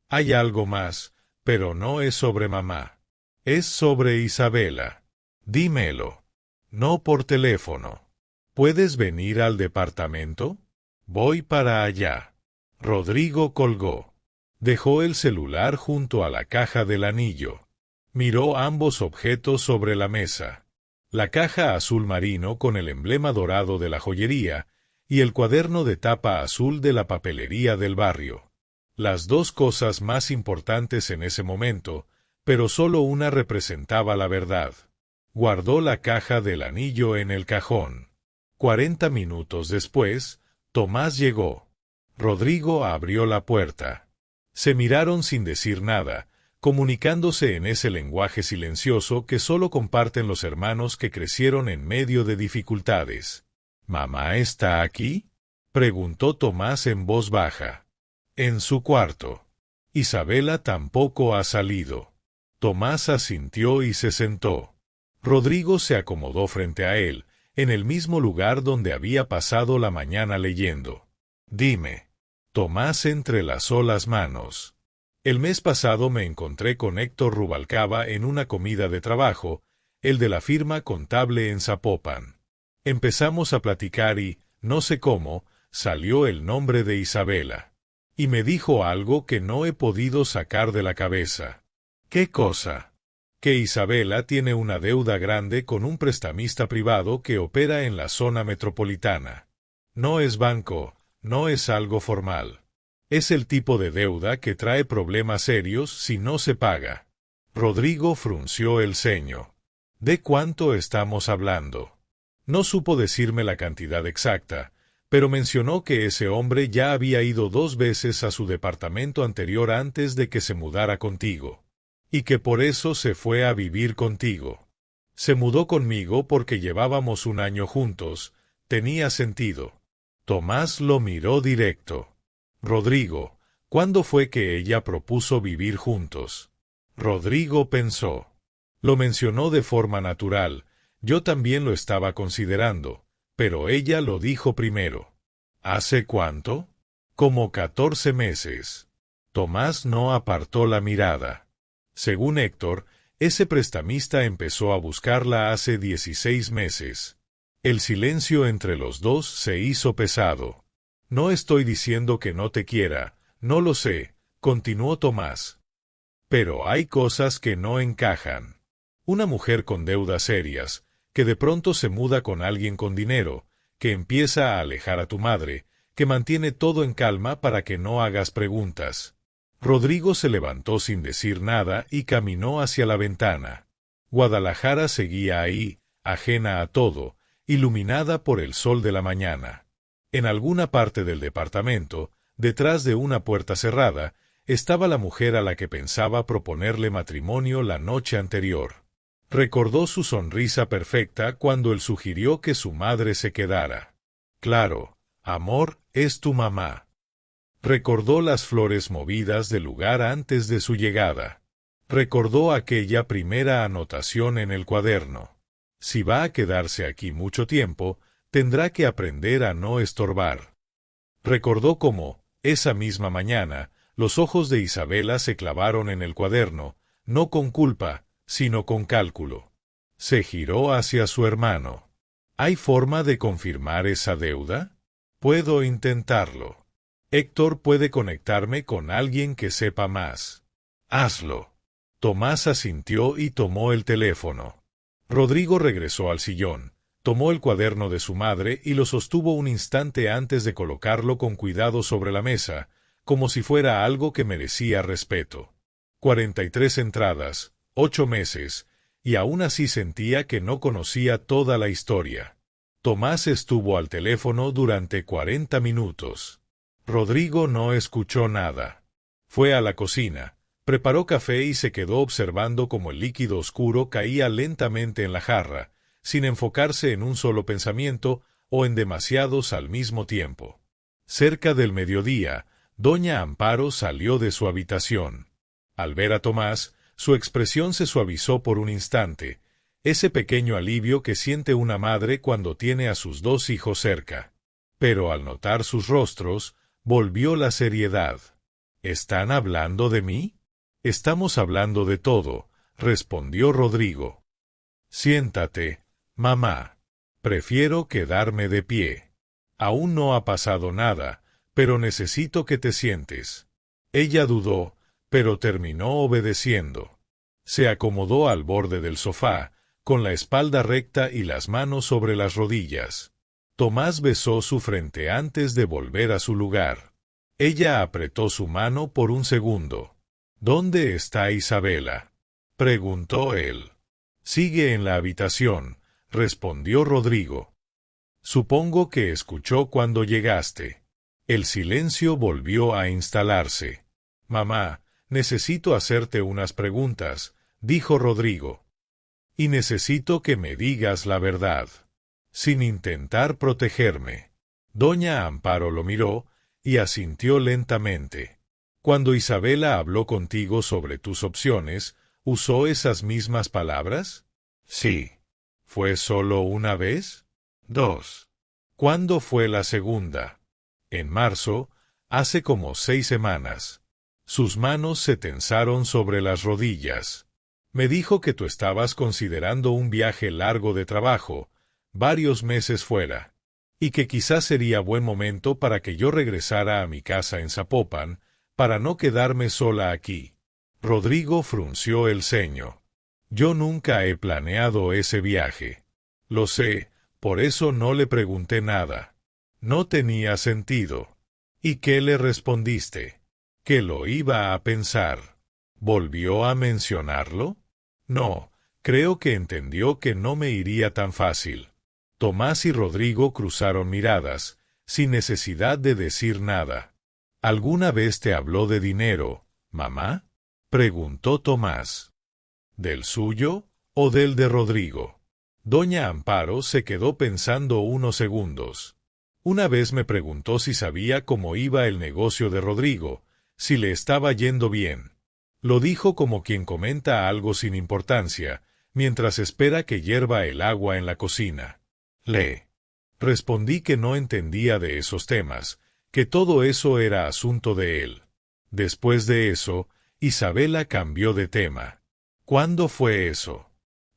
Hay algo más, pero no es sobre mamá. Es sobre Isabela. Dímelo. No por teléfono. ¿Puedes venir al departamento? Voy para allá. Rodrigo colgó. Dejó el celular junto a la caja del anillo. Miró ambos objetos sobre la mesa. La caja azul marino con el emblema dorado de la joyería y el cuaderno de tapa azul de la papelería del barrio. Las 2 cosas más importantes en ese momento, pero solo una representaba la verdad. Guardó la caja del anillo en el cajón. 40 minutos después, Tomás llegó. Rodrigo abrió la puerta. Se miraron sin decir nada, comunicándose en ese lenguaje silencioso que solo comparten los hermanos que crecieron en medio de dificultades. ¿Mamá está aquí?, preguntó Tomás en voz baja. En su cuarto. Isabela tampoco ha salido. Tomás asintió y se sentó. Rodrigo se acomodó frente a él, en el mismo lugar donde había pasado la mañana leyendo. Dime. Tomás entrelazó las manos. El mes pasado me encontré con Héctor Rubalcaba en una comida de trabajo, el de la firma contable en Zapopan. Empezamos a platicar y, no sé cómo, salió el nombre de Isabela. Y me dijo algo que no he podido sacar de la cabeza. ¿Qué cosa? Que Isabela tiene una deuda grande con un prestamista privado que opera en la zona metropolitana. No es banco, no es algo formal. Es el tipo de deuda que trae problemas serios si no se paga. Rodrigo frunció el ceño. ¿De cuánto estamos hablando? No supo decirme la cantidad exacta, pero mencionó que ese hombre ya había ido 2 veces a su departamento anterior antes de que se mudara contigo, y que por eso se fue a vivir contigo. Se mudó conmigo porque llevábamos 1 año juntos, tenía sentido. Tomás lo miró directo. Rodrigo, ¿cuándo fue que ella propuso vivir juntos? Rodrigo pensó. Lo mencionó de forma natural, yo también lo estaba considerando, pero ella lo dijo primero. ¿Hace cuánto? Como 14 meses. Tomás no apartó la mirada. Según Héctor, ese prestamista empezó a buscarla hace 16 meses. El silencio entre los dos se hizo pesado. No estoy diciendo que no te quiera, no lo sé, continuó Tomás. Pero hay cosas que no encajan. Una mujer con deudas serias, que de pronto se muda con alguien con dinero, que empieza a alejar a tu madre, que mantiene todo en calma para que no hagas preguntas. Rodrigo se levantó sin decir nada y caminó hacia la ventana. Guadalajara seguía ahí, ajena a todo, iluminada por el sol de la mañana. En alguna parte del departamento, detrás de una puerta cerrada, estaba la mujer a la que pensaba proponerle matrimonio la noche anterior. Recordó su sonrisa perfecta cuando él sugirió que su madre se quedara. Claro, amor, es tu mamá. Recordó las flores movidas del lugar antes de su llegada. Recordó aquella primera anotación en el cuaderno. Si va a quedarse aquí mucho tiempo, tendrá que aprender a no estorbar. Recordó cómo, esa misma mañana, los ojos de Isabela se clavaron en el cuaderno, no con culpa, sino con cálculo. Se giró hacia su hermano. ¿Hay forma de confirmar esa deuda? Puedo intentarlo. Héctor puede conectarme con alguien que sepa más. Hazlo. Tomás asintió y tomó el teléfono. Rodrigo regresó al sillón, tomó el cuaderno de su madre y lo sostuvo un instante antes de colocarlo con cuidado sobre la mesa, como si fuera algo que merecía respeto. 43 entradas, 8 meses, y aún así sentía que no conocía toda la historia. Tomás estuvo al teléfono durante 40 minutos. Rodrigo no escuchó nada. Fue a la cocina, preparó café y se quedó observando cómo el líquido oscuro caía lentamente en la jarra, sin enfocarse en un solo pensamiento o en demasiados al mismo tiempo. Cerca del mediodía, doña Amparo salió de su habitación. Al ver a Tomás, su expresión se suavizó por un instante, ese pequeño alivio que siente una madre cuando tiene a sus 2 hijos cerca. Pero al notar sus rostros, volvió la seriedad. ¿Están hablando de mí? Estamos hablando de todo, respondió Rodrigo. Siéntate, mamá. Prefiero quedarme de pie. Aún no ha pasado nada, pero necesito que te sientes. Ella dudó, pero terminó obedeciendo. Se acomodó al borde del sofá, con la espalda recta y las manos sobre las rodillas. Tomás besó su frente antes de volver a su lugar. Ella apretó su mano por un segundo. ¿Dónde está Isabela? preguntó él. Sigue en la habitación, respondió Rodrigo. Supongo que escuchó cuando llegaste. El silencio volvió a instalarse. Mamá, necesito hacerte unas preguntas, dijo Rodrigo. Y necesito que me digas la verdad. Sin intentar protegerme. Doña Amparo lo miró y asintió lentamente. Cuando Isabela habló contigo sobre tus opciones, ¿usó esas mismas palabras? Sí. ¿Fue solo una vez? 2. ¿Cuándo fue la segunda? En marzo, hace como 6 semanas. Sus manos se tensaron sobre las rodillas. Me dijo que tú estabas considerando un viaje largo de trabajo, varios meses fuera, y que quizás sería buen momento para que yo regresara a mi casa en Zapopan, para no quedarme sola aquí. Rodrigo frunció el ceño. Yo nunca he planeado ese viaje. Lo sé, por eso no le pregunté nada. No tenía sentido. ¿Y qué le respondiste? Que lo iba a pensar. ¿Volvió a mencionarlo? No, creo que entendió que no me iría tan fácil. Tomás y Rodrigo cruzaron miradas, sin necesidad de decir nada. ¿Alguna vez te habló de dinero, mamá? Preguntó Tomás. ¿Del suyo o del de Rodrigo? Doña Amparo se quedó pensando unos segundos. Una vez me preguntó si sabía cómo iba el negocio de Rodrigo, si le estaba yendo bien. Lo dijo como quien comenta algo sin importancia, mientras espera que hierva el agua en la cocina. Respondí que no entendía de esos temas, que todo eso era asunto de él. Después de eso, Isabela cambió de tema. ¿Cuándo fue eso?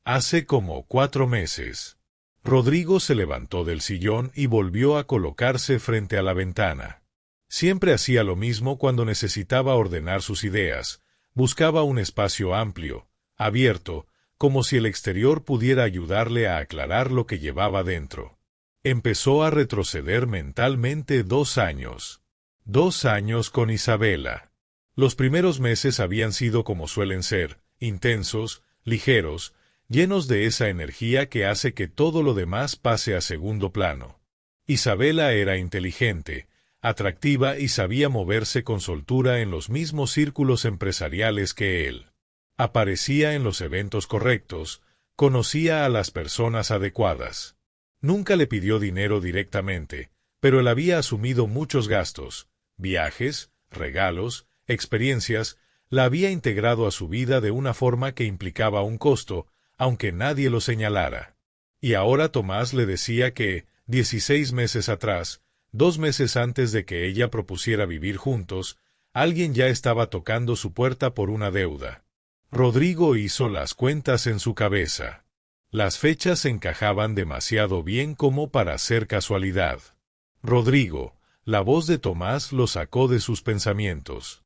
Hace como 4 meses. Rodrigo se levantó del sillón y volvió a colocarse frente a la ventana. Siempre hacía lo mismo cuando necesitaba ordenar sus ideas. Buscaba un espacio amplio, abierto, como si el exterior pudiera ayudarle a aclarar lo que llevaba dentro. Empezó a retroceder mentalmente 2 años. 2 años con Isabela. Los primeros meses habían sido como suelen ser, intensos, ligeros, llenos de esa energía que hace que todo lo demás pase a segundo plano. Isabela era inteligente, atractiva y sabía moverse con soltura en los mismos círculos empresariales que él. Aparecía en los eventos correctos, conocía a las personas adecuadas. Nunca le pidió dinero directamente, pero él había asumido muchos gastos, viajes, regalos, experiencias, la había integrado a su vida de una forma que implicaba un costo, aunque nadie lo señalara. Y ahora Tomás le decía que, 16 meses atrás, 2 meses antes de que ella propusiera vivir juntos, alguien ya estaba tocando su puerta por una deuda. Rodrigo hizo las cuentas en su cabeza. Las fechas encajaban demasiado bien como para ser casualidad. Rodrigo, la voz de Tomás lo sacó de sus pensamientos.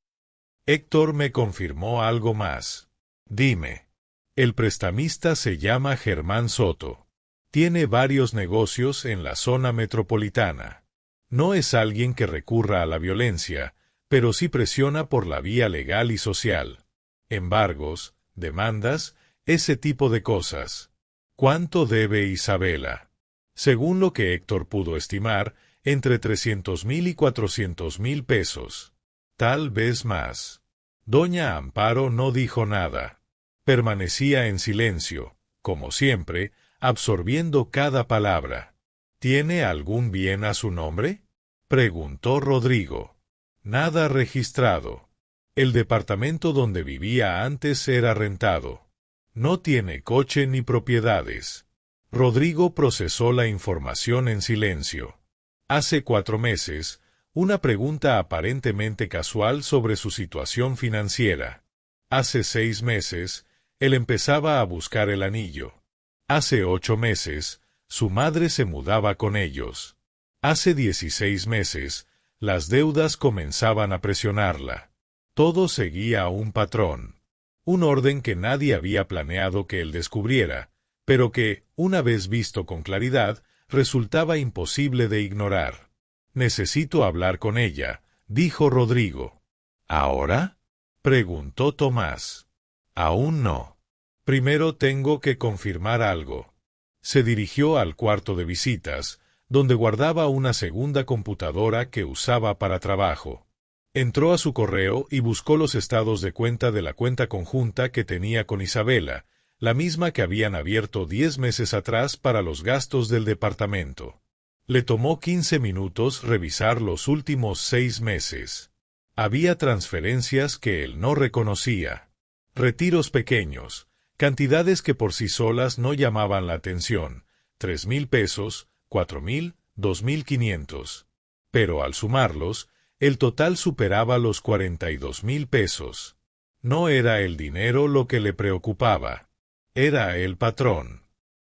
Héctor me confirmó algo más. Dime. El prestamista se llama Germán Soto. Tiene varios negocios en la zona metropolitana. No es alguien que recurra a la violencia, pero sí presiona por la vía legal y social. Embargos, demandas, ese tipo de cosas. ¿Cuánto debe Isabela? Según lo que Héctor pudo estimar, entre 300,000 y 400,000 pesos. Tal vez más. Doña Amparo no dijo nada. Permanecía en silencio, como siempre, absorbiendo cada palabra. ¿Tiene algún bien a su nombre? Preguntó Rodrigo. Nada registrado. El departamento donde vivía antes era rentado. No tiene coche ni propiedades. Rodrigo procesó la información en silencio. Hace 4 meses, una pregunta aparentemente casual sobre su situación financiera. Hace 6 meses, él empezaba a buscar el anillo. Hace 8 meses, su madre se mudaba con ellos. Hace 16 meses, las deudas comenzaban a presionarla. Todo seguía un patrón. Un orden que nadie había planeado que él descubriera, pero que, una vez visto con claridad, resultaba imposible de ignorar. Necesito hablar con ella, dijo Rodrigo. ¿Ahora? Preguntó Tomás. Aún no. Primero tengo que confirmar algo. Se dirigió al cuarto de visitas, donde guardaba una segunda computadora que usaba para trabajo. Entró a su correo y buscó los estados de cuenta de la cuenta conjunta que tenía con Isabela, la misma que habían abierto 10 meses atrás para los gastos del departamento. Le tomó 15 minutos revisar los últimos 6 meses. Había transferencias que él no reconocía. Retiros pequeños, cantidades que por sí solas no llamaban la atención, 3,000 pesos, 4,000, 2,500. Pero al sumarlos, el total superaba los 42,000 pesos. No era el dinero lo que le preocupaba. Era el patrón.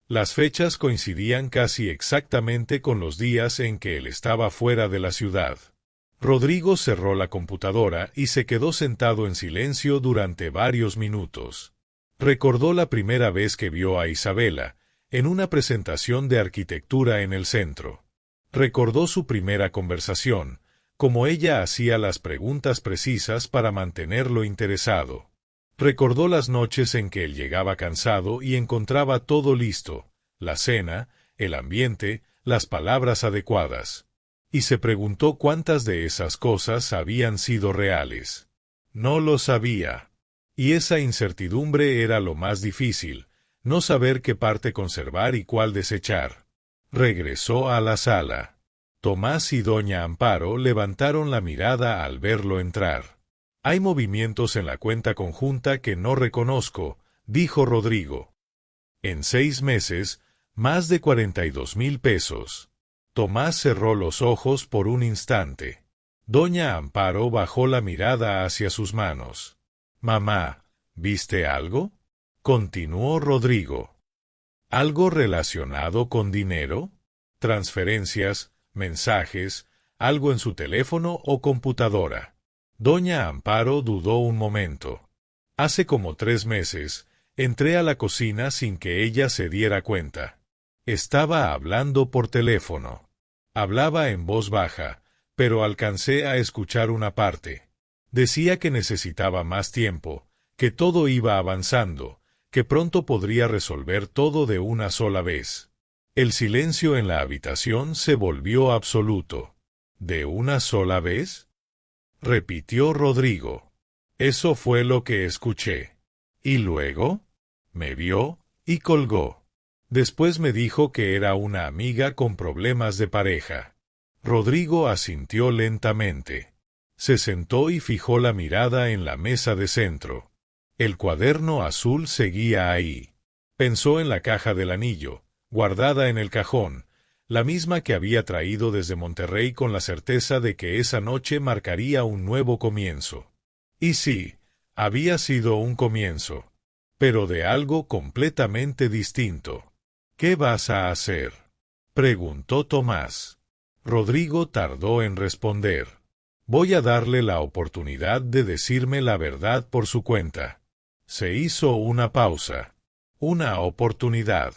Las fechas coincidían casi exactamente con los días en que él estaba fuera de la ciudad. Rodrigo cerró la computadora y se quedó sentado en silencio durante varios minutos. Recordó la primera vez que vio a Isabela, en una presentación de arquitectura en el centro. Recordó su primera conversación, como ella hacía las preguntas precisas para mantenerlo interesado. Recordó las noches en que él llegaba cansado y encontraba todo listo, la cena, el ambiente, las palabras adecuadas. Y se preguntó cuántas de esas cosas habían sido reales. No lo sabía. Y esa incertidumbre era lo más difícil, no saber qué parte conservar y cuál desechar. Regresó a la sala. Tomás y doña Amparo levantaron la mirada al verlo entrar. «Hay movimientos en la cuenta conjunta que no reconozco», dijo Rodrigo. «En 6 meses, más de 42,000 pesos». Tomás cerró los ojos por un instante. Doña Amparo bajó la mirada hacia sus manos. «Mamá, ¿viste algo?», continuó Rodrigo. «¿Algo relacionado con dinero? ¿Transferencias, mensajes, algo en su teléfono o computadora?» Doña Amparo dudó un momento. «Hace como 3 meses, entré a la cocina sin que ella se diera cuenta. Estaba hablando por teléfono. Hablaba en voz baja, pero alcancé a escuchar una parte. Decía que necesitaba más tiempo, que todo iba avanzando, que pronto podría resolver todo de una sola vez». El silencio en la habitación se volvió absoluto. «¿De una sola vez?», repitió Rodrigo. «Eso fue lo que escuché. ¿Y luego?». Me vio y colgó. Después me dijo que era una amiga con problemas de pareja. Rodrigo asintió lentamente. Se sentó y fijó la mirada en la mesa de centro. El cuaderno azul seguía ahí. Pensó en la caja del anillo, guardada en el cajón, la misma que había traído desde Monterrey con la certeza de que esa noche marcaría un nuevo comienzo. Y sí, había sido un comienzo, pero de algo completamente distinto. «¿Qué vas a hacer?», preguntó Tomás. Rodrigo tardó en responder. «Voy a darle la oportunidad de decirme la verdad por su cuenta». Se hizo una pausa. «Una oportunidad.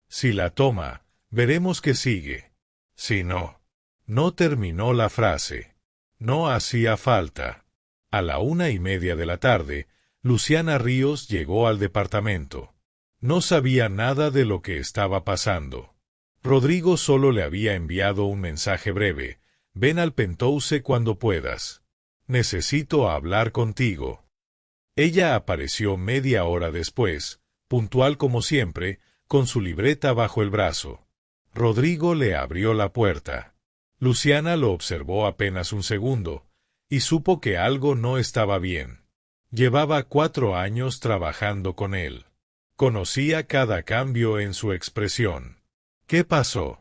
Si la toma, veremos qué sigue. Si no». No terminó la frase. No hacía falta. A la 1:30 de la tarde, Luciana Ríos llegó al departamento. No sabía nada de lo que estaba pasando. Rodrigo solo le había enviado un mensaje breve: «Ven al Penthouse cuando puedas. Necesito hablar contigo». Ella apareció media hora después, puntual como siempre, con su libreta bajo el brazo. Rodrigo le abrió la puerta. Luciana lo observó apenas un segundo, y supo que algo no estaba bien. Llevaba 4 años trabajando con él. Conocía cada cambio en su expresión. «¿Qué pasó?».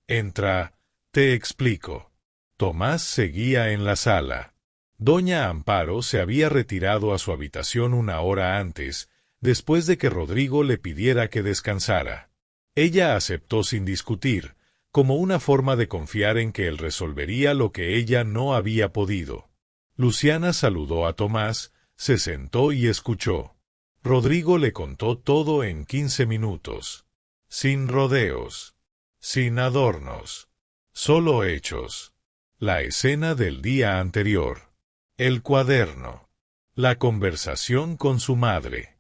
«Entra, te explico». Tomás seguía en la sala. Doña Amparo se había retirado a su habitación 1 hora antes, después de que Rodrigo le pidiera que descansara. Ella aceptó sin discutir, como una forma de confiar en que él resolvería lo que ella no había podido. Luciana saludó a Tomás, se sentó y escuchó. Rodrigo le contó todo en 15 minutos. Sin rodeos. Sin adornos. Solo hechos. La escena del día anterior. El cuaderno. La conversación con su madre.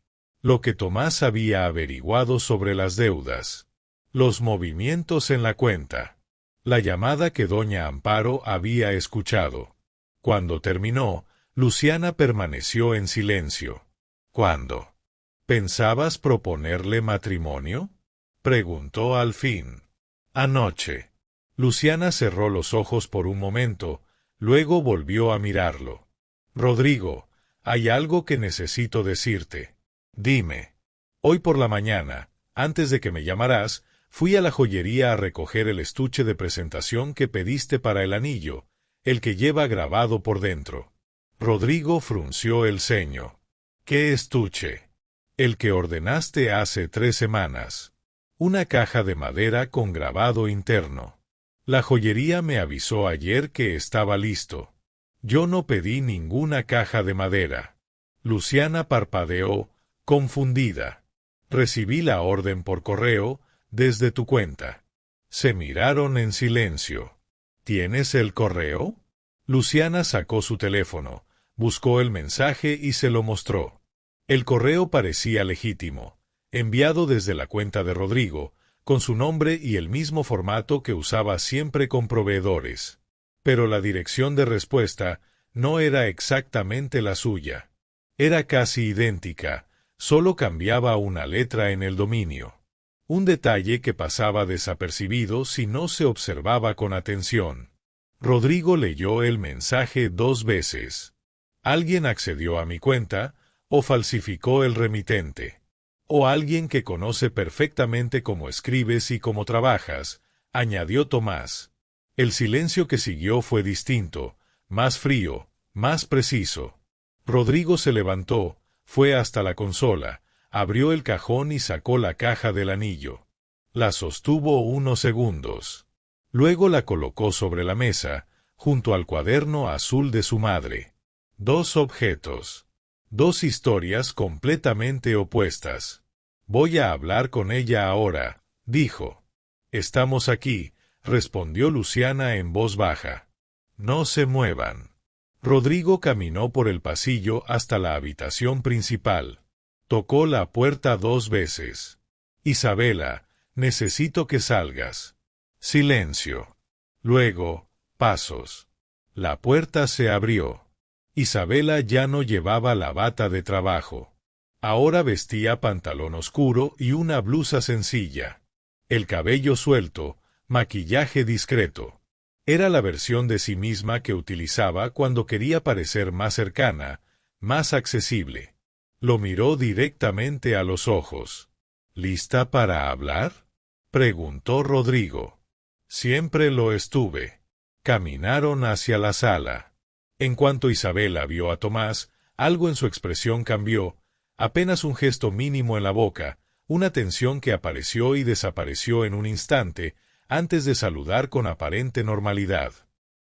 lo que Tomás había averiguado sobre las deudas, los movimientos en la cuenta, la llamada que doña Amparo había escuchado. Cuando terminó, Luciana permaneció en silencio. ¿Cuándo? ¿Pensabas proponerle matrimonio?, preguntó al fin. Anoche. Luciana cerró los ojos por un momento, luego volvió a mirarlo. Rodrigo, hay algo que necesito decirte. Dime. Hoy por la mañana, antes de que me llamaras, fui a la joyería a recoger el estuche de presentación que pediste para el anillo, el que lleva grabado por dentro. Rodrigo frunció el ceño. ¿Qué estuche? El que ordenaste hace 3 semanas. Una caja de madera con grabado interno. La joyería me avisó ayer que estaba listo. Yo no pedí ninguna caja de madera. Luciana parpadeó, confundida. Recibí la orden por correo, desde tu cuenta. Se miraron en silencio. ¿Tienes el correo? Luciana sacó su teléfono, buscó el mensaje y se lo mostró. El correo parecía legítimo, enviado desde la cuenta de Rodrigo, con su nombre y el mismo formato que usaba siempre con proveedores. Pero la dirección de respuesta no era exactamente la suya. Era casi idéntica, solo cambiaba una letra en el dominio. Un detalle que pasaba desapercibido si no se observaba con atención. Rodrigo leyó el mensaje 2 veces. Alguien accedió a mi cuenta, o falsificó el remitente. O alguien que conoce perfectamente cómo escribes y cómo trabajas, añadió Tomás. El silencio que siguió fue distinto, más frío, más preciso. Rodrigo se levantó, fue hasta la consola, abrió el cajón y sacó la caja del anillo. La sostuvo unos segundos. Luego la colocó sobre la mesa, junto al cuaderno azul de su madre. 2 objetos. 2 historias completamente opuestas. Voy a hablar con ella ahora, dijo. Estamos aquí, respondió Luciana en voz baja. No se muevan. Rodrigo caminó por el pasillo hasta la habitación principal. Tocó la puerta 2 veces. Isabela, necesito que salgas. Silencio. Luego, pasos. La puerta se abrió. Isabela ya no llevaba la bata de trabajo. Ahora vestía pantalón oscuro y una blusa sencilla. El cabello suelto, maquillaje discreto. Era la versión de sí misma que utilizaba cuando quería parecer más cercana, más accesible. Lo miró directamente a los ojos. ¿Lista para hablar?, preguntó Rodrigo. Siempre lo estuve. Caminaron hacia la sala. En cuanto Isabela vio a Tomás, algo en su expresión cambió, apenas un gesto mínimo en la boca, una tensión que apareció y desapareció en un instante, antes de saludar con aparente normalidad.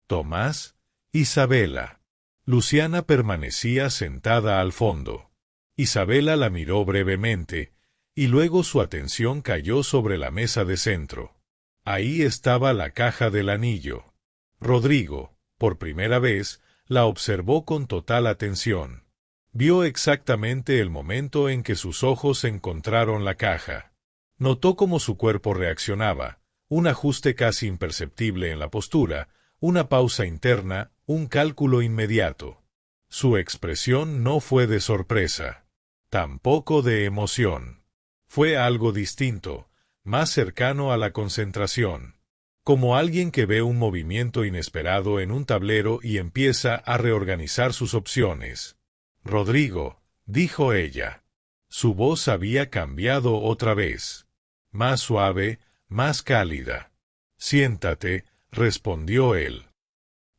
Tomás, Isabela. Luciana permanecía sentada al fondo. Isabela la miró brevemente, y luego su atención cayó sobre la mesa de centro. Ahí estaba la caja del anillo. Rodrigo, por primera vez, la observó con total atención. Vio exactamente el momento en que sus ojos encontraron la caja. Notó cómo su cuerpo reaccionaba, un ajuste casi imperceptible en la postura, una pausa interna, un cálculo inmediato. Su expresión no fue de sorpresa, tampoco de emoción. Fue algo distinto, más cercano a la concentración. Como alguien que ve un movimiento inesperado en un tablero y empieza a reorganizar sus opciones. Rodrigo, dijo ella. Su voz había cambiado otra vez. Más suave, más cálida. Siéntate, respondió él.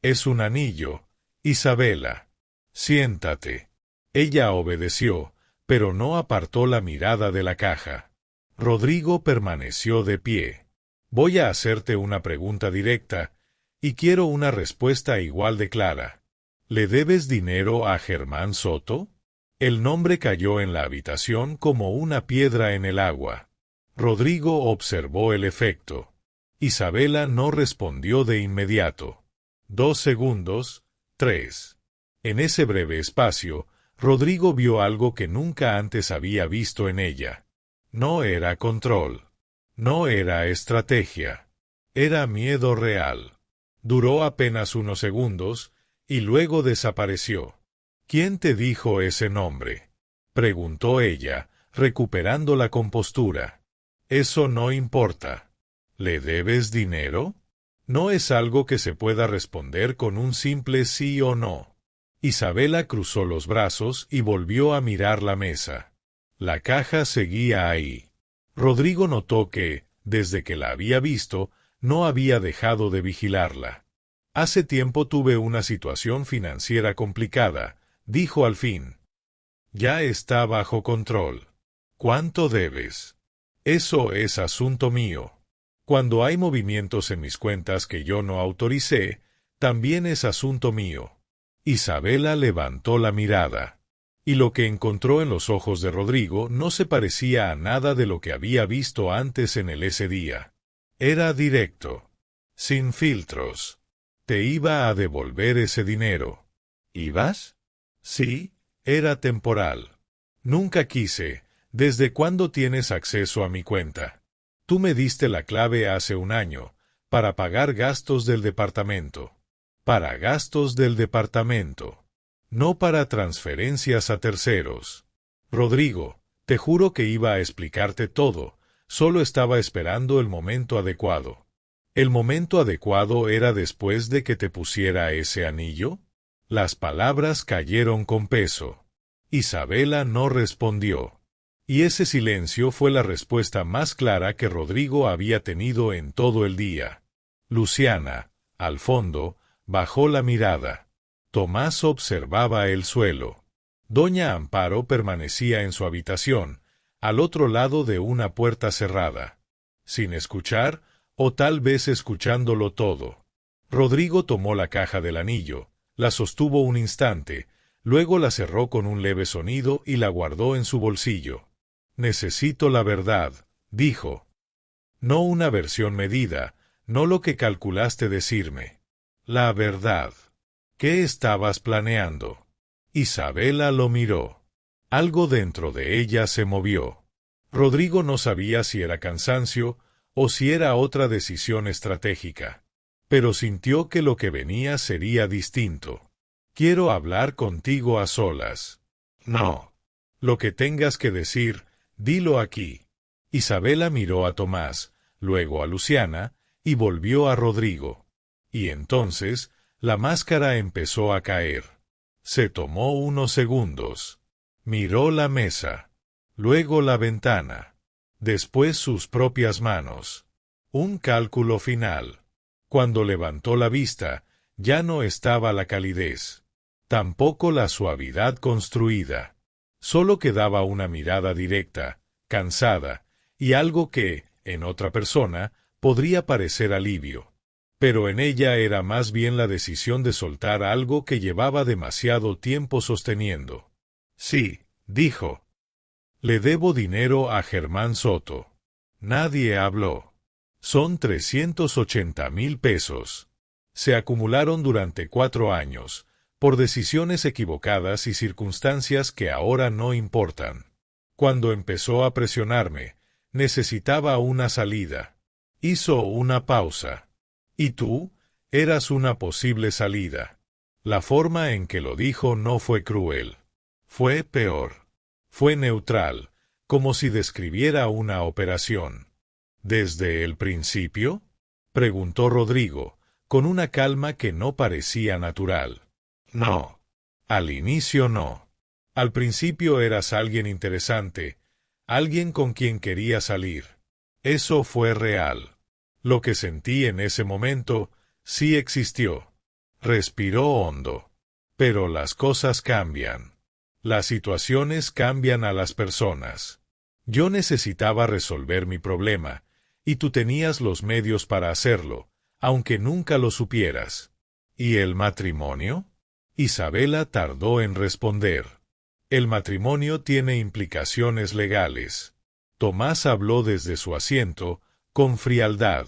Es un anillo, Isabela. Siéntate. Ella obedeció, pero no apartó la mirada de la caja. Rodrigo permaneció de pie. Voy a hacerte una pregunta directa, y quiero una respuesta igual de clara. ¿Le debes dinero a Germán Soto? El nombre cayó en la habitación como una piedra en el agua. Rodrigo observó el efecto. Isabela no respondió de inmediato. 2 segundos, 3. En ese breve espacio, Rodrigo vio algo que nunca antes había visto en ella. No era control. No era estrategia. Era miedo real. Duró apenas unos segundos, y luego desapareció. ¿Quién te dijo ese nombre?, preguntó ella, recuperando la compostura. Eso no importa. ¿Le debes dinero? No es algo que se pueda responder con un simple sí o no. Isabela cruzó los brazos y volvió a mirar la mesa. La caja seguía ahí. Rodrigo notó que, desde que la había visto, no había dejado de vigilarla. Hace tiempo tuve una situación financiera complicada, dijo al fin. Ya está bajo control. ¿Cuánto debes? Eso es asunto mío. Cuando hay movimientos en mis cuentas que yo no autoricé, también es asunto mío. Isabela levantó la mirada. Y lo que encontró en los ojos de Rodrigo no se parecía a nada de lo que había visto antes en él ese día. Era directo. Sin filtros. Te iba a devolver ese dinero. ¿Ibas? Sí, era temporal. Nunca quise. ¿Desde cuándo tienes acceso a mi cuenta? Tú me diste la clave hace un año, para pagar gastos del departamento. Para gastos del departamento. No para transferencias a terceros. Rodrigo, te juro que iba a explicarte todo, solo estaba esperando el momento adecuado. ¿El momento adecuado era después de que te pusiera ese anillo? Las palabras cayeron con peso. Isabela no respondió. Y ese silencio fue la respuesta más clara que Rodrigo había tenido en todo el día. Luciana, al fondo, bajó la mirada. Tomás observaba el suelo. Doña Amparo permanecía en su habitación, al otro lado de una puerta cerrada. Sin escuchar, o tal vez escuchándolo todo. Rodrigo tomó la caja del anillo, la sostuvo un instante, luego la cerró con un leve sonido y la guardó en su bolsillo. Necesito la verdad, dijo. No una versión medida, no lo que calculaste decirme. La verdad. ¿Qué estabas planeando? Isabela lo miró. Algo dentro de ella se movió. Rodrigo no sabía si era cansancio o si era otra decisión estratégica. Pero sintió que lo que venía sería distinto. Quiero hablar contigo a solas. No. Lo que tengas que decir, dilo aquí. Isabela miró a Tomás, luego a Luciana, y volvió a Rodrigo. Y entonces, la máscara empezó a caer. Se tomó unos segundos. Miró la mesa. Luego la ventana. Después sus propias manos. Un cálculo final. Cuando levantó la vista, ya no estaba la calidez. Tampoco la suavidad construida. Solo quedaba una mirada directa, cansada, y algo que, en otra persona, podría parecer alivio. Pero en ella era más bien la decisión de soltar algo que llevaba demasiado tiempo sosteniendo. Sí, dijo. Le debo dinero a Germán Soto. Nadie habló. Son 380,000 pesos. Se acumularon durante 4 años, por decisiones equivocadas y circunstancias que ahora no importan. Cuando empezó a presionarme, necesitaba una salida. Hizo una pausa. ¿Y tú? Eras una posible salida. La forma en que lo dijo no fue cruel. Fue peor. Fue neutral, como si describiera una operación. ¿Desde el principio?, preguntó Rodrigo, con una calma que no parecía natural. No. Al inicio no. Al principio eras alguien interesante, alguien con quien quería salir. Eso fue real. Lo que sentí en ese momento sí existió. Respiró hondo. Pero las cosas cambian. Las situaciones cambian a las personas. Yo necesitaba resolver mi problema, y tú tenías los medios para hacerlo, aunque nunca lo supieras. ¿Y el matrimonio? Isabela tardó en responder. El matrimonio tiene implicaciones legales. Tomás habló desde su asiento, con frialdad.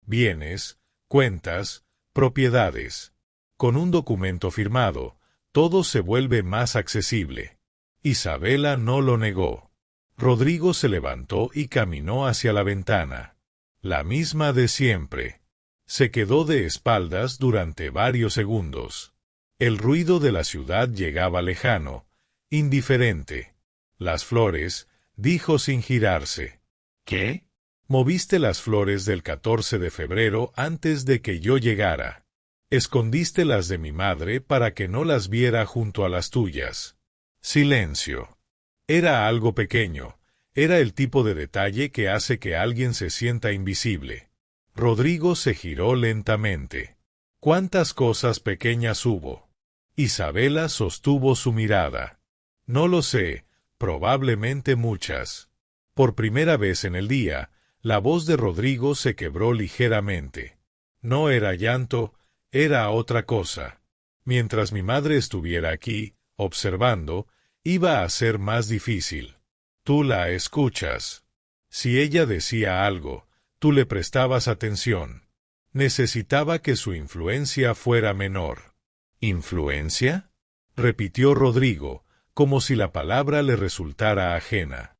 Bienes, cuentas, propiedades. Con un documento firmado, Todo se vuelve más accesible. Isabela no lo negó. Rodrigo se levantó y caminó hacia la ventana. La misma de siempre. Se quedó de espaldas durante varios segundos. El ruido de la ciudad llegaba lejano, indiferente. Las flores, dijo sin girarse. ¿Qué? Moviste las flores del 14 de febrero antes de que yo llegara. Escondiste las de mi madre para que no las viera junto a las tuyas. Silencio. Era algo pequeño. Era el tipo de detalle que hace que alguien se sienta invisible. Rodrigo se giró lentamente. ¿Cuántas cosas pequeñas hubo? Isabela sostuvo su mirada. No lo sé, probablemente muchas. Por primera vez en el día, la voz de Rodrigo se quebró ligeramente. No era llanto, era otra cosa. Mientras mi madre estuviera aquí, observando, iba a ser más difícil. Tú la escuchas. Si ella decía algo, tú le prestabas atención. Necesitaba que su influencia fuera menor. ¿Influencia? Repitió Rodrigo, como si la palabra le resultara ajena.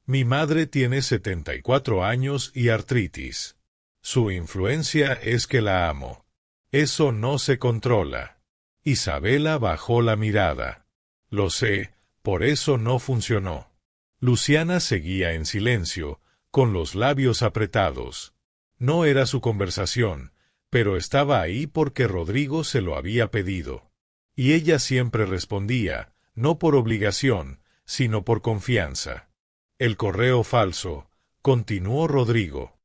Mi madre tiene 74 años y artritis. Su influencia es que la amo. Eso no se controla. Isabela bajó la mirada. Lo sé, por eso no funcionó. Luciana seguía en silencio, con los labios apretados. No era su conversación, pero estaba ahí porque Rodrigo se lo había pedido. Y ella siempre respondía, no por obligación, sino por confianza. El correo falso, continuó Rodrigo.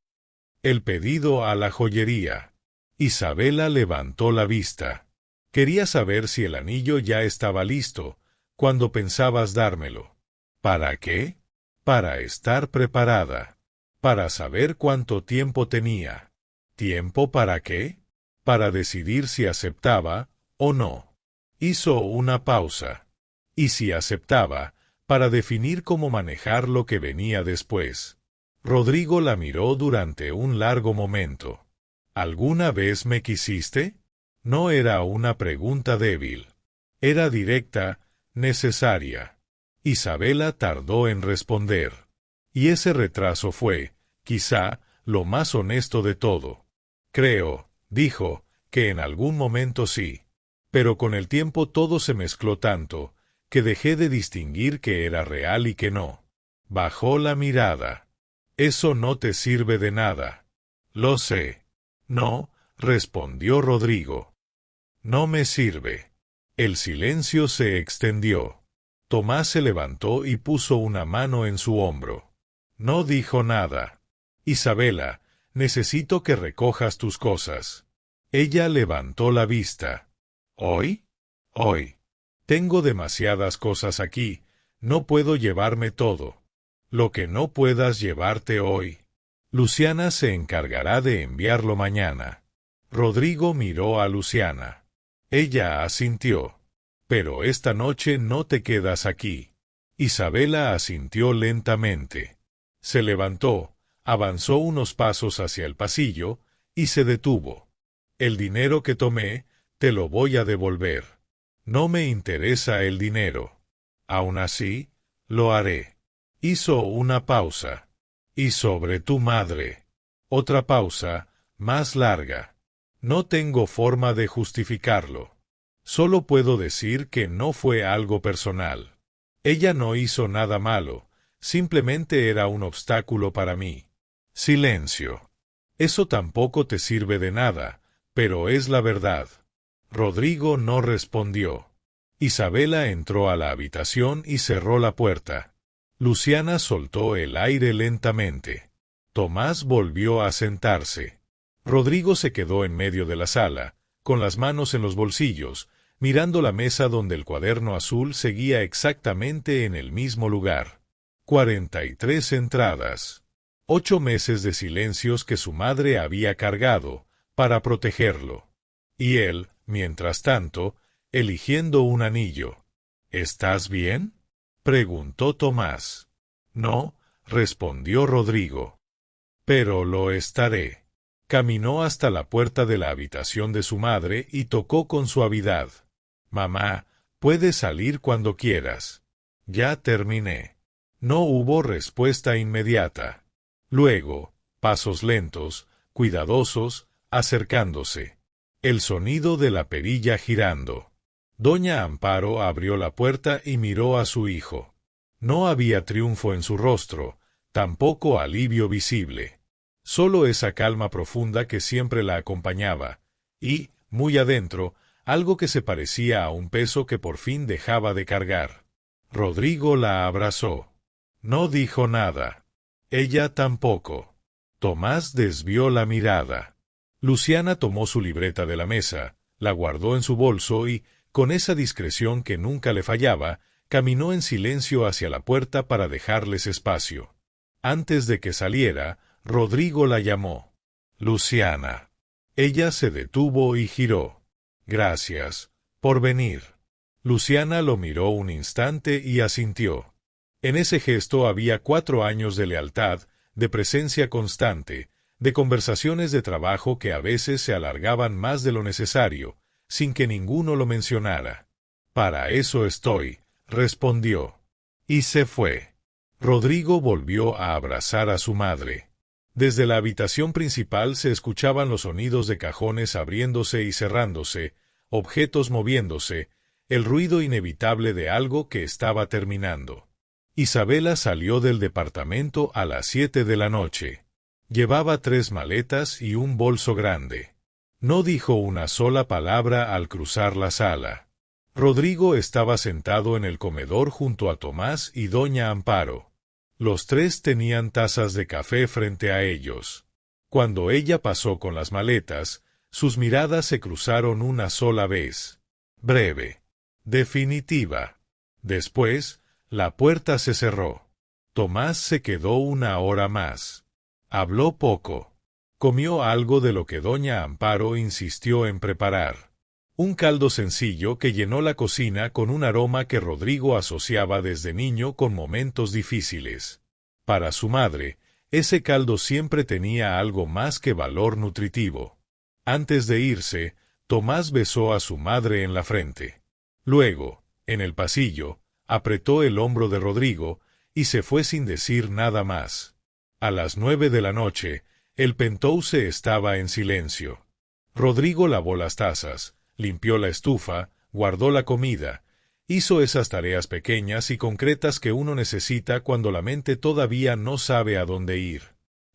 El pedido a la joyería. Isabela levantó la vista. Quería saber si el anillo ya estaba listo, cuando pensabas dármelo. ¿Para qué? Para estar preparada. Para saber cuánto tiempo tenía. ¿Tiempo para qué? Para decidir si aceptaba o no. Hizo una pausa. Y si aceptaba, para definir cómo manejar lo que venía después. Rodrigo la miró durante un largo momento. ¿Alguna vez me quisiste? No era una pregunta débil. Era directa, necesaria. Isabela tardó en responder. Y ese retraso fue, quizá, lo más honesto de todo. Creo, dijo, que en algún momento sí. Pero con el tiempo todo se mezcló tanto, que dejé de distinguir que era real y que no. Bajó la mirada. Eso no te sirve de nada. Lo sé. No, respondió Rodrigo. No me sirve. El silencio se extendió. Tomás se levantó y puso una mano en su hombro. No dijo nada. Isabela, necesito que recojas tus cosas. Ella levantó la vista. ¿Hoy? Hoy. Tengo demasiadas cosas aquí, no puedo llevarme todo. Lo que no puedas llevarte hoy. Luciana se encargará de enviarlo mañana. Rodrigo miró a Luciana. Ella asintió. Pero esta noche no te quedas aquí. Isabela asintió lentamente. Se levantó, avanzó unos pasos hacia el pasillo, y se detuvo. El dinero que tomé, te lo voy a devolver. No me interesa el dinero. Aún así, lo haré. Hizo una pausa. Y sobre tu madre. Otra pausa, más larga. No tengo forma de justificarlo. Solo puedo decir que no fue algo personal. Ella no hizo nada malo, simplemente era un obstáculo para mí. Silencio. Eso tampoco te sirve de nada, pero es la verdad. Rodrigo no respondió. Isabela entró a la habitación y cerró la puerta. Luciana soltó el aire lentamente. Tomás volvió a sentarse. Rodrigo se quedó en medio de la sala, con las manos en los bolsillos, mirando la mesa donde el cuaderno azul seguía exactamente en el mismo lugar. 43 entradas. 8 meses de silencios que su madre había cargado, para protegerlo. Y él, mientras tanto, eligiendo un anillo. ¿Estás bien? Preguntó Tomás. No, respondió Rodrigo. Pero lo estaré. Caminó hasta la puerta de la habitación de su madre y tocó con suavidad. Mamá, Puedes salir cuando quieras. Ya terminé. No hubo respuesta inmediata. Luego, pasos lentos, cuidadosos, acercándose. El sonido de la perilla girando. Doña Amparo abrió la puerta y miró a su hijo. No había triunfo en su rostro, tampoco alivio visible. Solo esa calma profunda que siempre la acompañaba, y, muy adentro, algo que se parecía a un peso que por fin dejaba de cargar. Rodrigo la abrazó. No dijo nada. Ella tampoco. Tomás desvió la mirada. Luciana tomó su libreta de la mesa, la guardó en su bolso y, con esa discreción que nunca le fallaba, caminó en silencio hacia la puerta para dejarles espacio. Antes de que saliera, Rodrigo la llamó. Luciana. Ella se detuvo y giró. Gracias por venir. Luciana lo miró un instante y asintió. En ese gesto había 4 años de lealtad, de presencia constante, de conversaciones de trabajo que a veces se alargaban más de lo necesario, sin que ninguno lo mencionara. Para eso estoy, respondió. Y se fue. Rodrigo volvió a abrazar a su madre. Desde la habitación principal se escuchaban los sonidos de cajones abriéndose y cerrándose, objetos moviéndose, el ruido inevitable de algo que estaba terminando. Isabela salió del departamento a las 7 de la noche. Llevaba 3 maletas y un bolso grande. No dijo una sola palabra al cruzar la sala. Rodrigo estaba sentado en el comedor junto a Tomás y doña Amparo. Los 3 tenían tazas de café frente a ellos. Cuando ella pasó con las maletas, sus miradas se cruzaron una sola vez. Breve. Definitiva. Después, la puerta se cerró. Tomás se quedó 1 hora más. Habló poco. Comió algo de lo que doña Amparo insistió en preparar. Un caldo sencillo que llenó la cocina con un aroma que Rodrigo asociaba desde niño con momentos difíciles. Para su madre, ese caldo siempre tenía algo más que valor nutritivo. Antes de irse, Tomás besó a su madre en la frente. Luego, en el pasillo, apretó el hombro de Rodrigo y se fue sin decir nada más. A las 9 de la noche, el penthouse estaba en silencio. Rodrigo lavó las tazas, limpió la estufa, guardó la comida, hizo esas tareas pequeñas y concretas que uno necesita cuando la mente todavía no sabe a dónde ir.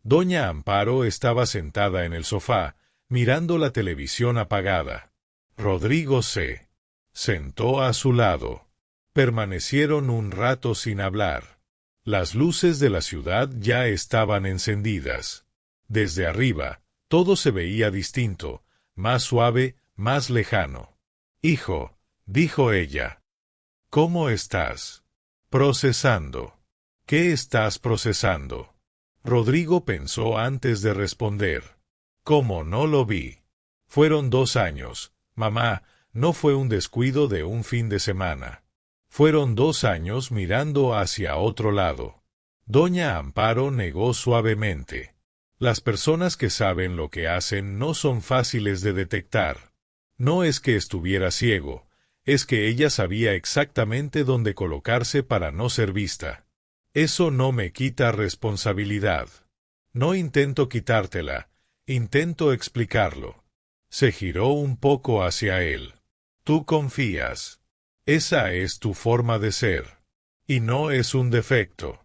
Doña Amparo estaba sentada en el sofá, mirando la televisión apagada. Rodrigo se sentó a su lado. Permanecieron un rato sin hablar. Las luces de la ciudad ya estaban encendidas. Desde arriba, todo se veía distinto, más suave, más lejano. «Hijo», dijo ella. «¿Cómo estás?» «Procesando». «¿Qué estás procesando?» Rodrigo pensó antes de responder. «¿Cómo no lo vi?» «Fueron 2 años, mamá, no fue un descuido de un fin de semana. Fueron 2 años mirando hacia otro lado». Doña Amparo negó suavemente. Las personas que saben lo que hacen no son fáciles de detectar. No es que estuviera ciego, es que ella sabía exactamente dónde colocarse para no ser vista. Eso no me quita responsabilidad. No intento quitártela, intento explicarlo. Se giró un poco hacia él. Tú confías. Esa es tu forma de ser. Y no es un defecto.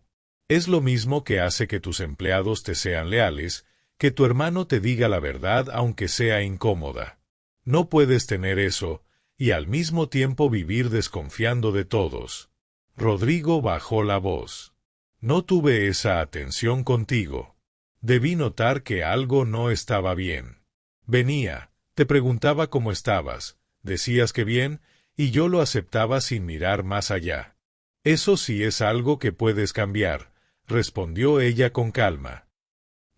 Es lo mismo que hace que tus empleados te sean leales, que tu hermano te diga la verdad aunque sea incómoda. No puedes tener eso, y al mismo tiempo vivir desconfiando de todos. Rodrigo bajó la voz. No tuve esa atención contigo. Debí notar que algo no estaba bien. Venía, te preguntaba cómo estabas, decías que bien, y yo lo aceptaba sin mirar más allá. Eso sí es algo que puedes cambiar, respondió ella con calma.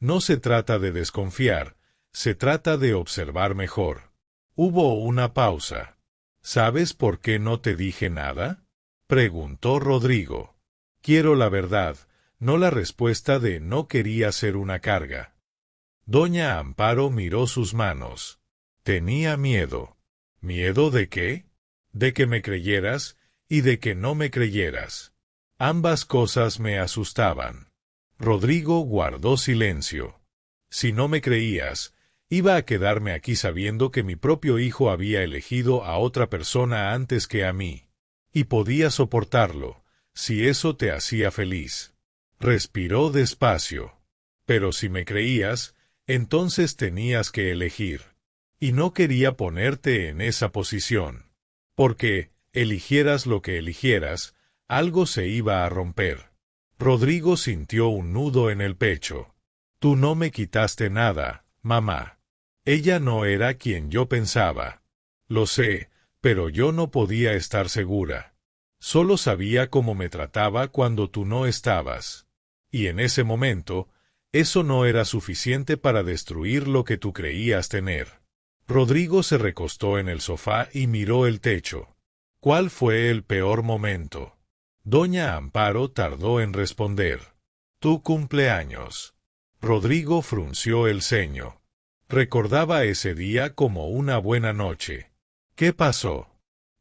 No se trata de desconfiar, se trata de observar mejor. Hubo una pausa. ¿Sabes por qué no te dije nada?, preguntó Rodrigo. Quiero la verdad, no la respuesta de no quería ser una carga. Doña Amparo miró sus manos. Tenía miedo. ¿Miedo de qué? de que me creyeras y de que no me creyeras. Ambas cosas me asustaban. Rodrigo guardó silencio. Si no me creías, iba a quedarme aquí sabiendo que mi propio hijo había elegido a otra persona antes que a mí. Y podía soportarlo, si eso te hacía feliz. Respiró despacio. Pero si me creías, entonces tenías que elegir. Y no quería ponerte en esa posición. Porque, eligieras lo que eligieras, algo se iba a romper. Rodrigo sintió un nudo en el pecho. Tú no me quitaste nada, mamá. Ella no era quien yo pensaba. Lo sé, pero yo no podía estar segura. Solo sabía cómo me trataba cuando tú no estabas. Y en ese momento, eso no era suficiente para destruir lo que tú creías tener. Rodrigo se recostó en el sofá y miró el techo. ¿Cuál fue el peor momento? Doña Amparo tardó en responder. Tu cumpleaños. Rodrigo frunció el ceño. Recordaba ese día como una buena noche. ¿Qué pasó?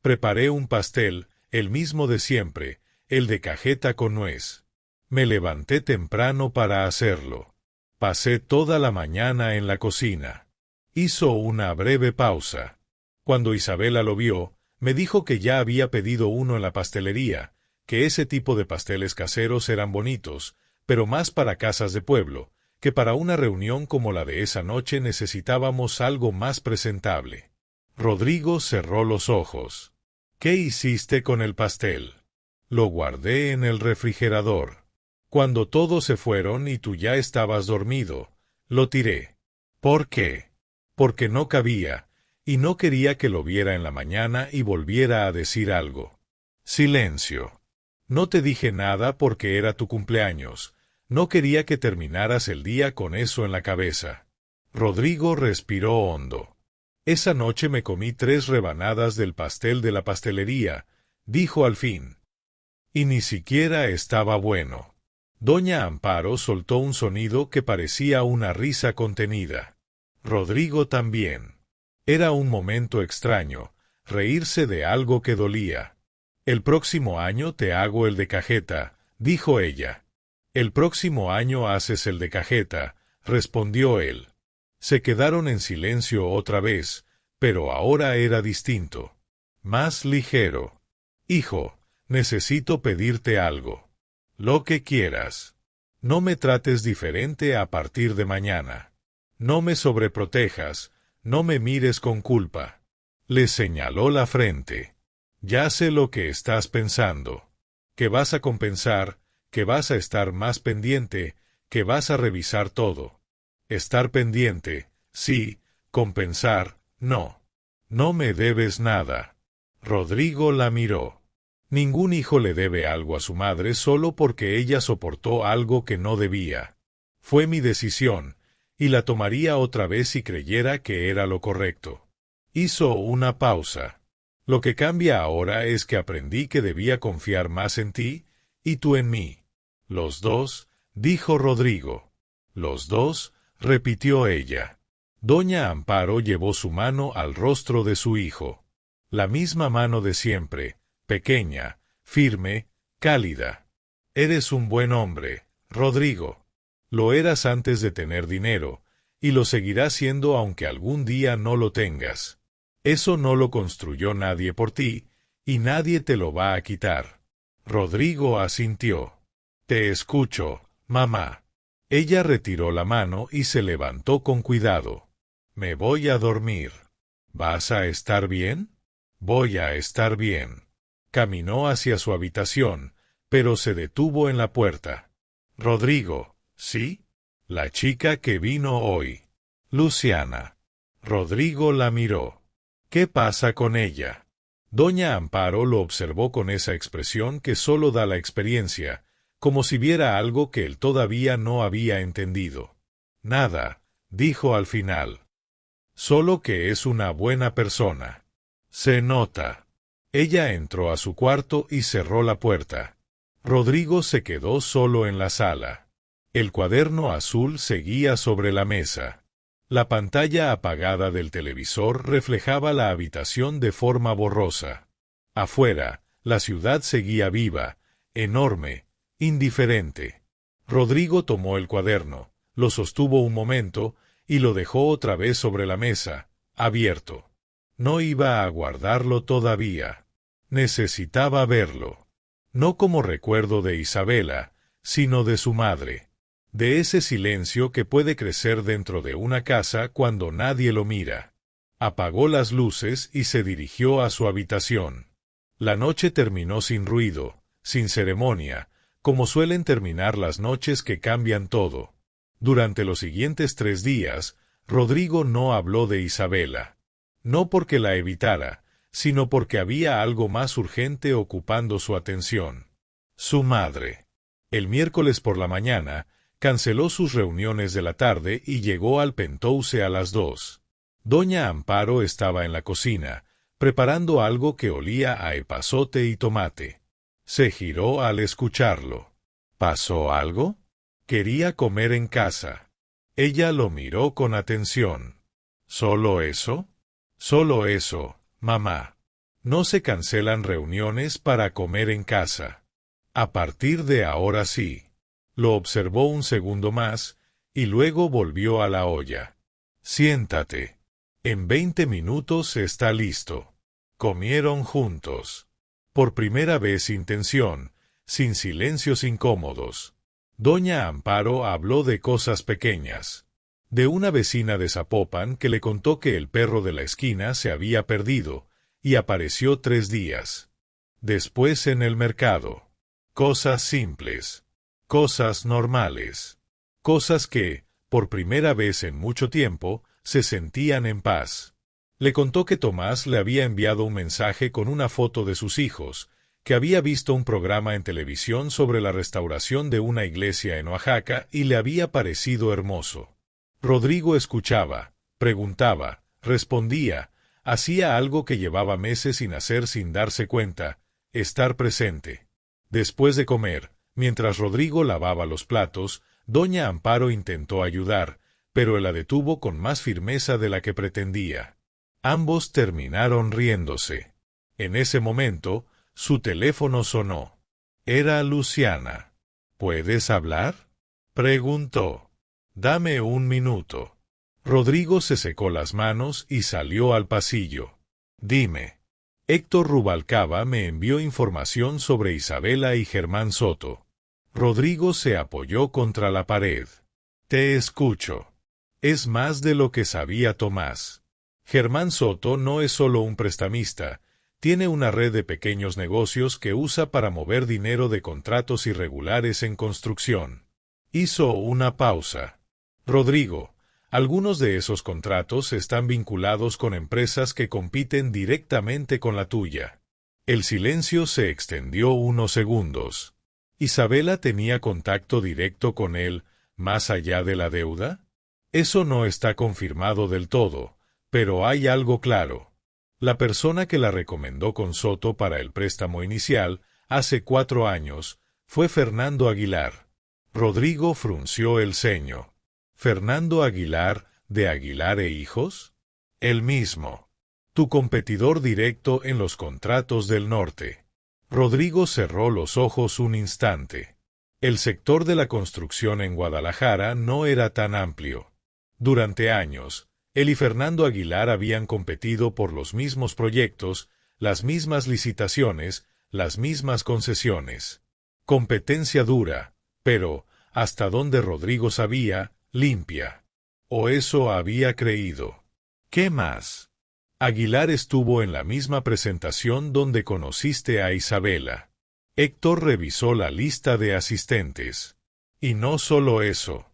Preparé un pastel, el mismo de siempre, el de cajeta con nuez. Me levanté temprano para hacerlo. Pasé toda la mañana en la cocina. Hizo una breve pausa. Cuando Isabela lo vio, me dijo que ya había pedido uno en la pastelería, que ese tipo de pasteles caseros eran bonitos, pero más para casas de pueblo, que para una reunión como la de esa noche necesitábamos algo más presentable. Rodrigo cerró los ojos. ¿Qué hiciste con el pastel? Lo guardé en el refrigerador. Cuando todos se fueron y tú ya estabas dormido, lo tiré. ¿Por qué? Porque no cabía, y no quería que lo viera en la mañana y volviera a decir algo. Silencio. No te dije nada porque era tu cumpleaños. No quería que terminaras el día con eso en la cabeza. Rodrigo respiró hondo. Esa noche me comí 3 rebanadas del pastel de la pastelería, dijo al fin. Y ni siquiera estaba bueno. Doña Amparo soltó un sonido que parecía una risa contenida. Rodrigo también. Era un momento extraño, reírse de algo que dolía. El próximo año te hago el de cajeta, dijo ella. El próximo año haces el de cajeta, respondió él. Se quedaron en silencio otra vez, pero ahora era distinto. Más ligero. Hijo, necesito pedirte algo. Lo que quieras. No me trates diferente a partir de mañana. No me sobreprotejas, no me mires con culpa. Le señaló la frente. Ya sé lo que estás pensando. Que vas a compensar, que vas a estar más pendiente, que vas a revisar todo. Estar pendiente, sí, compensar, no. No me debes nada. Rodrigo la miró. Ningún hijo le debe algo a su madre solo porque ella soportó algo que no debía. Fue mi decisión, y la tomaría otra vez si creyera que era lo correcto. Hizo una pausa. Lo que cambia ahora es que aprendí que debía confiar más en ti, y tú en mí. Los dos, dijo Rodrigo. Los dos, repitió ella. Doña Amparo llevó su mano al rostro de su hijo. La misma mano de siempre, pequeña, firme, cálida. Eres un buen hombre, Rodrigo. Lo eras antes de tener dinero, y lo seguirás siendo aunque algún día no lo tengas. Eso no lo construyó nadie por ti, y nadie te lo va a quitar. Rodrigo asintió. Te escucho, mamá. Ella retiró la mano y se levantó con cuidado. Me voy a dormir. ¿Vas a estar bien? Voy a estar bien. Caminó hacia su habitación, pero se detuvo en la puerta. Rodrigo, ¿sí? La chica que vino hoy. Luciana. Rodrigo la miró. ¿Qué pasa con ella? Doña Amparo lo observó con esa expresión que solo da la experiencia, como si viera algo que él todavía no había entendido. Nada, dijo al final. Solo que es una buena persona. Se nota. Ella entró a su cuarto y cerró la puerta. Rodrigo se quedó solo en la sala. El cuaderno azul seguía sobre la mesa. La pantalla apagada del televisor reflejaba la habitación de forma borrosa. Afuera, la ciudad seguía viva, enorme, indiferente. Rodrigo tomó el cuaderno, lo sostuvo un momento y lo dejó otra vez sobre la mesa, abierto. No iba a guardarlo todavía. Necesitaba verlo. No como recuerdo de Isabela, sino de su madre. De ese silencio que puede crecer dentro de una casa cuando nadie lo mira. Apagó las luces y se dirigió a su habitación. La noche terminó sin ruido, sin ceremonia, como suelen terminar las noches que cambian todo. Durante los siguientes 3 días, Rodrigo no habló de Isabela. No porque la evitara, sino porque había algo más urgente ocupando su atención. Su madre. El miércoles por la mañana, canceló sus reuniones de la tarde y llegó al Penthouse a las 2. Doña Amparo estaba en la cocina, preparando algo que olía a epazote y tomate. Se giró al escucharlo. ¿Pasó algo? Quería comer en casa. Ella lo miró con atención. ¿Solo eso? Solo eso, mamá. No se cancelan reuniones para comer en casa. A partir de ahora sí. Lo observó un segundo más, y luego volvió a la olla. Siéntate. En 20 minutos está listo. Comieron juntos. Por primera vez sin tensión, sin silencios incómodos. Doña Amparo habló de cosas pequeñas. De una vecina de Zapopan que le contó que el perro de la esquina se había perdido, y apareció 3 días. Después en el mercado. Cosas simples. Cosas normales. Cosas que, por primera vez en mucho tiempo, se sentían en paz. Le contó que Tomás le había enviado un mensaje con una foto de sus hijos, que había visto un programa en televisión sobre la restauración de una iglesia en Oaxaca y le había parecido hermoso. Rodrigo escuchaba, preguntaba, respondía, hacía algo que llevaba meses sin hacer sin darse cuenta, estar presente. Después de comer, mientras Rodrigo lavaba los platos, doña Amparo intentó ayudar, pero la detuvo con más firmeza de la que pretendía. Ambos terminaron riéndose. En ese momento, su teléfono sonó. Era Luciana. ¿Puedes hablar? Preguntó. Dame un minuto. Rodrigo se secó las manos y salió al pasillo. Dime. Héctor Rubalcaba me envió información sobre Isabela y Germán Soto. Rodrigo se apoyó contra la pared. Te escucho. Es más de lo que sabía Tomás. Germán Soto no es solo un prestamista, tiene una red de pequeños negocios que usa para mover dinero de contratos irregulares en construcción. Hizo una pausa. Rodrigo, algunos de esos contratos están vinculados con empresas que compiten directamente con la tuya. El silencio se extendió unos segundos. ¿Isabela tenía contacto directo con él, más allá de la deuda? Eso no está confirmado del todo. Pero hay algo claro. La persona que la recomendó con Soto para el préstamo inicial, hace 4 años, fue Fernando Aguilar. Rodrigo frunció el ceño. ¿Fernando Aguilar, de Aguilar e Hijos? El mismo. Tu competidor directo en los contratos del norte. Rodrigo cerró los ojos un instante. El sector de la construcción en Guadalajara no era tan amplio. Durante años, él y Fernando Aguilar habían competido por los mismos proyectos, las mismas licitaciones, las mismas concesiones. Competencia dura, pero, hasta donde Rodrigo sabía, limpia. O eso había creído. ¿Qué más? Aguilar estuvo en la misma presentación donde conociste a Isabela. Héctor revisó la lista de asistentes. Y no solo eso.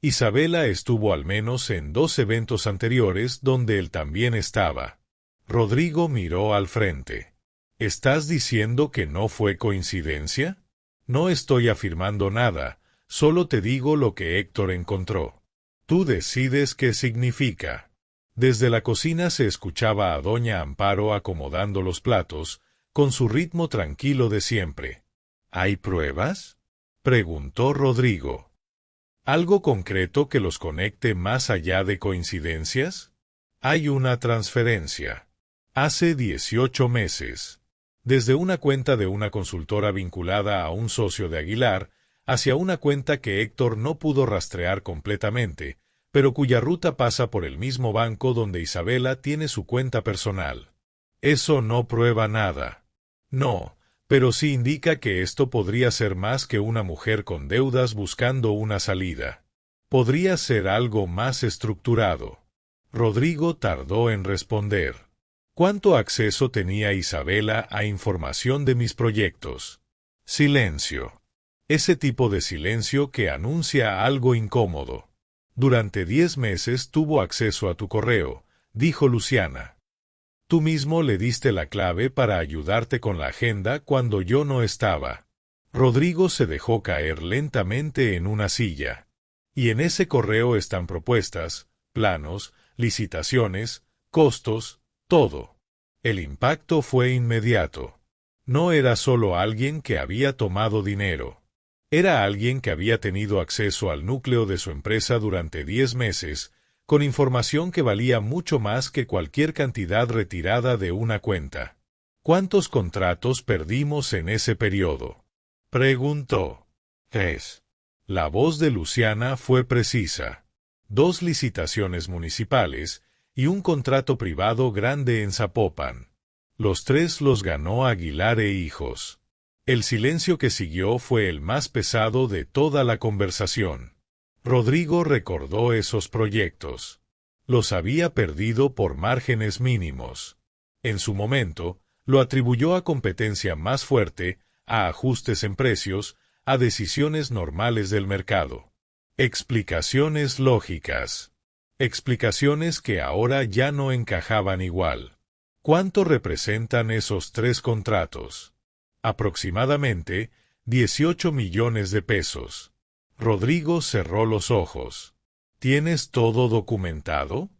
Isabela estuvo al menos en 2 eventos anteriores donde él también estaba. Rodrigo miró al frente. ¿Estás diciendo que no fue coincidencia? No estoy afirmando nada, solo te digo lo que Héctor encontró. Tú decides qué significa. Desde la cocina se escuchaba a doña Amparo acomodando los platos, con su ritmo tranquilo de siempre. ¿Hay pruebas? Preguntó Rodrigo. ¿Algo concreto que los conecte más allá de coincidencias? Hay una transferencia. Hace 18 meses. desde una cuenta de una consultora vinculada a un socio de Aguilar, hacia una cuenta que Héctor no pudo rastrear completamente, pero cuya ruta pasa por el mismo banco donde Isabela tiene su cuenta personal. Eso no prueba nada. No, pero sí indica que esto podría ser más que una mujer con deudas buscando una salida. Podría ser algo más estructurado. Rodrigo tardó en responder. ¿Cuánto acceso tenía Isabela a información de mis proyectos? Silencio. Ese tipo de silencio que anuncia algo incómodo. Durante 10 meses tuvo acceso a tu correo, dijo Luciana. Tú mismo le diste la clave para ayudarte con la agenda cuando yo no estaba. Rodrigo se dejó caer lentamente en una silla. Y en ese correo están propuestas, planos, licitaciones, costos, todo. El impacto fue inmediato. No era solo alguien que había tomado dinero. Era alguien que había tenido acceso al núcleo de su empresa durante 10 meses, con información que valía mucho más que cualquier cantidad retirada de una cuenta. ¿Cuántos contratos perdimos en ese periodo? Preguntó. 3. La voz de Luciana fue precisa. 2 licitaciones municipales y un contrato privado grande en Zapopan. Los 3 los ganó Aguilar e Hijos. El silencio que siguió fue el más pesado de toda la conversación. Rodrigo recordó esos proyectos. Los había perdido por márgenes mínimos. En su momento, lo atribuyó a competencia más fuerte, a ajustes en precios, a decisiones normales del mercado. Explicaciones lógicas. Explicaciones que ahora ya no encajaban igual. ¿Cuánto representan esos 3 contratos? Aproximadamente 18 millones de pesos. Rodrigo cerró los ojos. ¿Tienes todo documentado?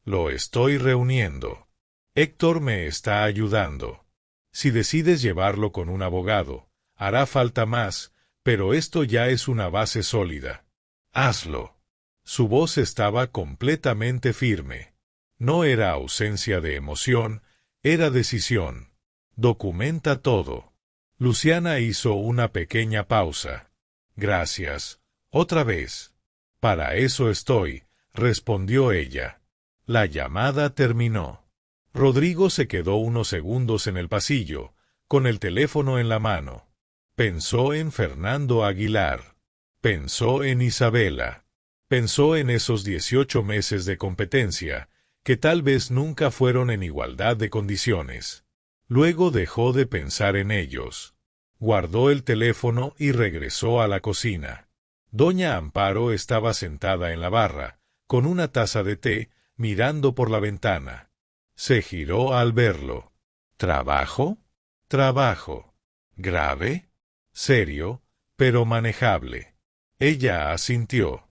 Lo estoy reuniendo. Héctor me está ayudando. Si decides llevarlo con un abogado, hará falta más, pero esto ya es una base sólida. Hazlo. Su voz estaba completamente firme. No era ausencia de emoción, era decisión. Documenta todo. Luciana hizo una pequeña pausa. Gracias. Otra vez. Para eso estoy, respondió ella. La llamada terminó. Rodrigo se quedó unos segundos en el pasillo, con el teléfono en la mano. Pensó en Fernando Aguilar. Pensó en Isabela. Pensó en esos 18 meses de competencia, que tal vez nunca fueron en igualdad de condiciones. Luego dejó de pensar en ellos. Guardó el teléfono y regresó a la cocina. Doña Amparo estaba sentada en la barra, con una taza de té, mirando por la ventana. Se giró al verlo. ¿Trabajo? Trabajo. ¿Grave? Serio, pero manejable. Ella asintió.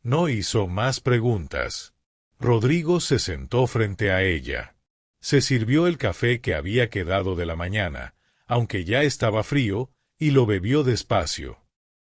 No hizo más preguntas. Rodrigo se sentó frente a ella. Se sirvió el café que había quedado de la mañana, aunque ya estaba frío, y lo bebió despacio.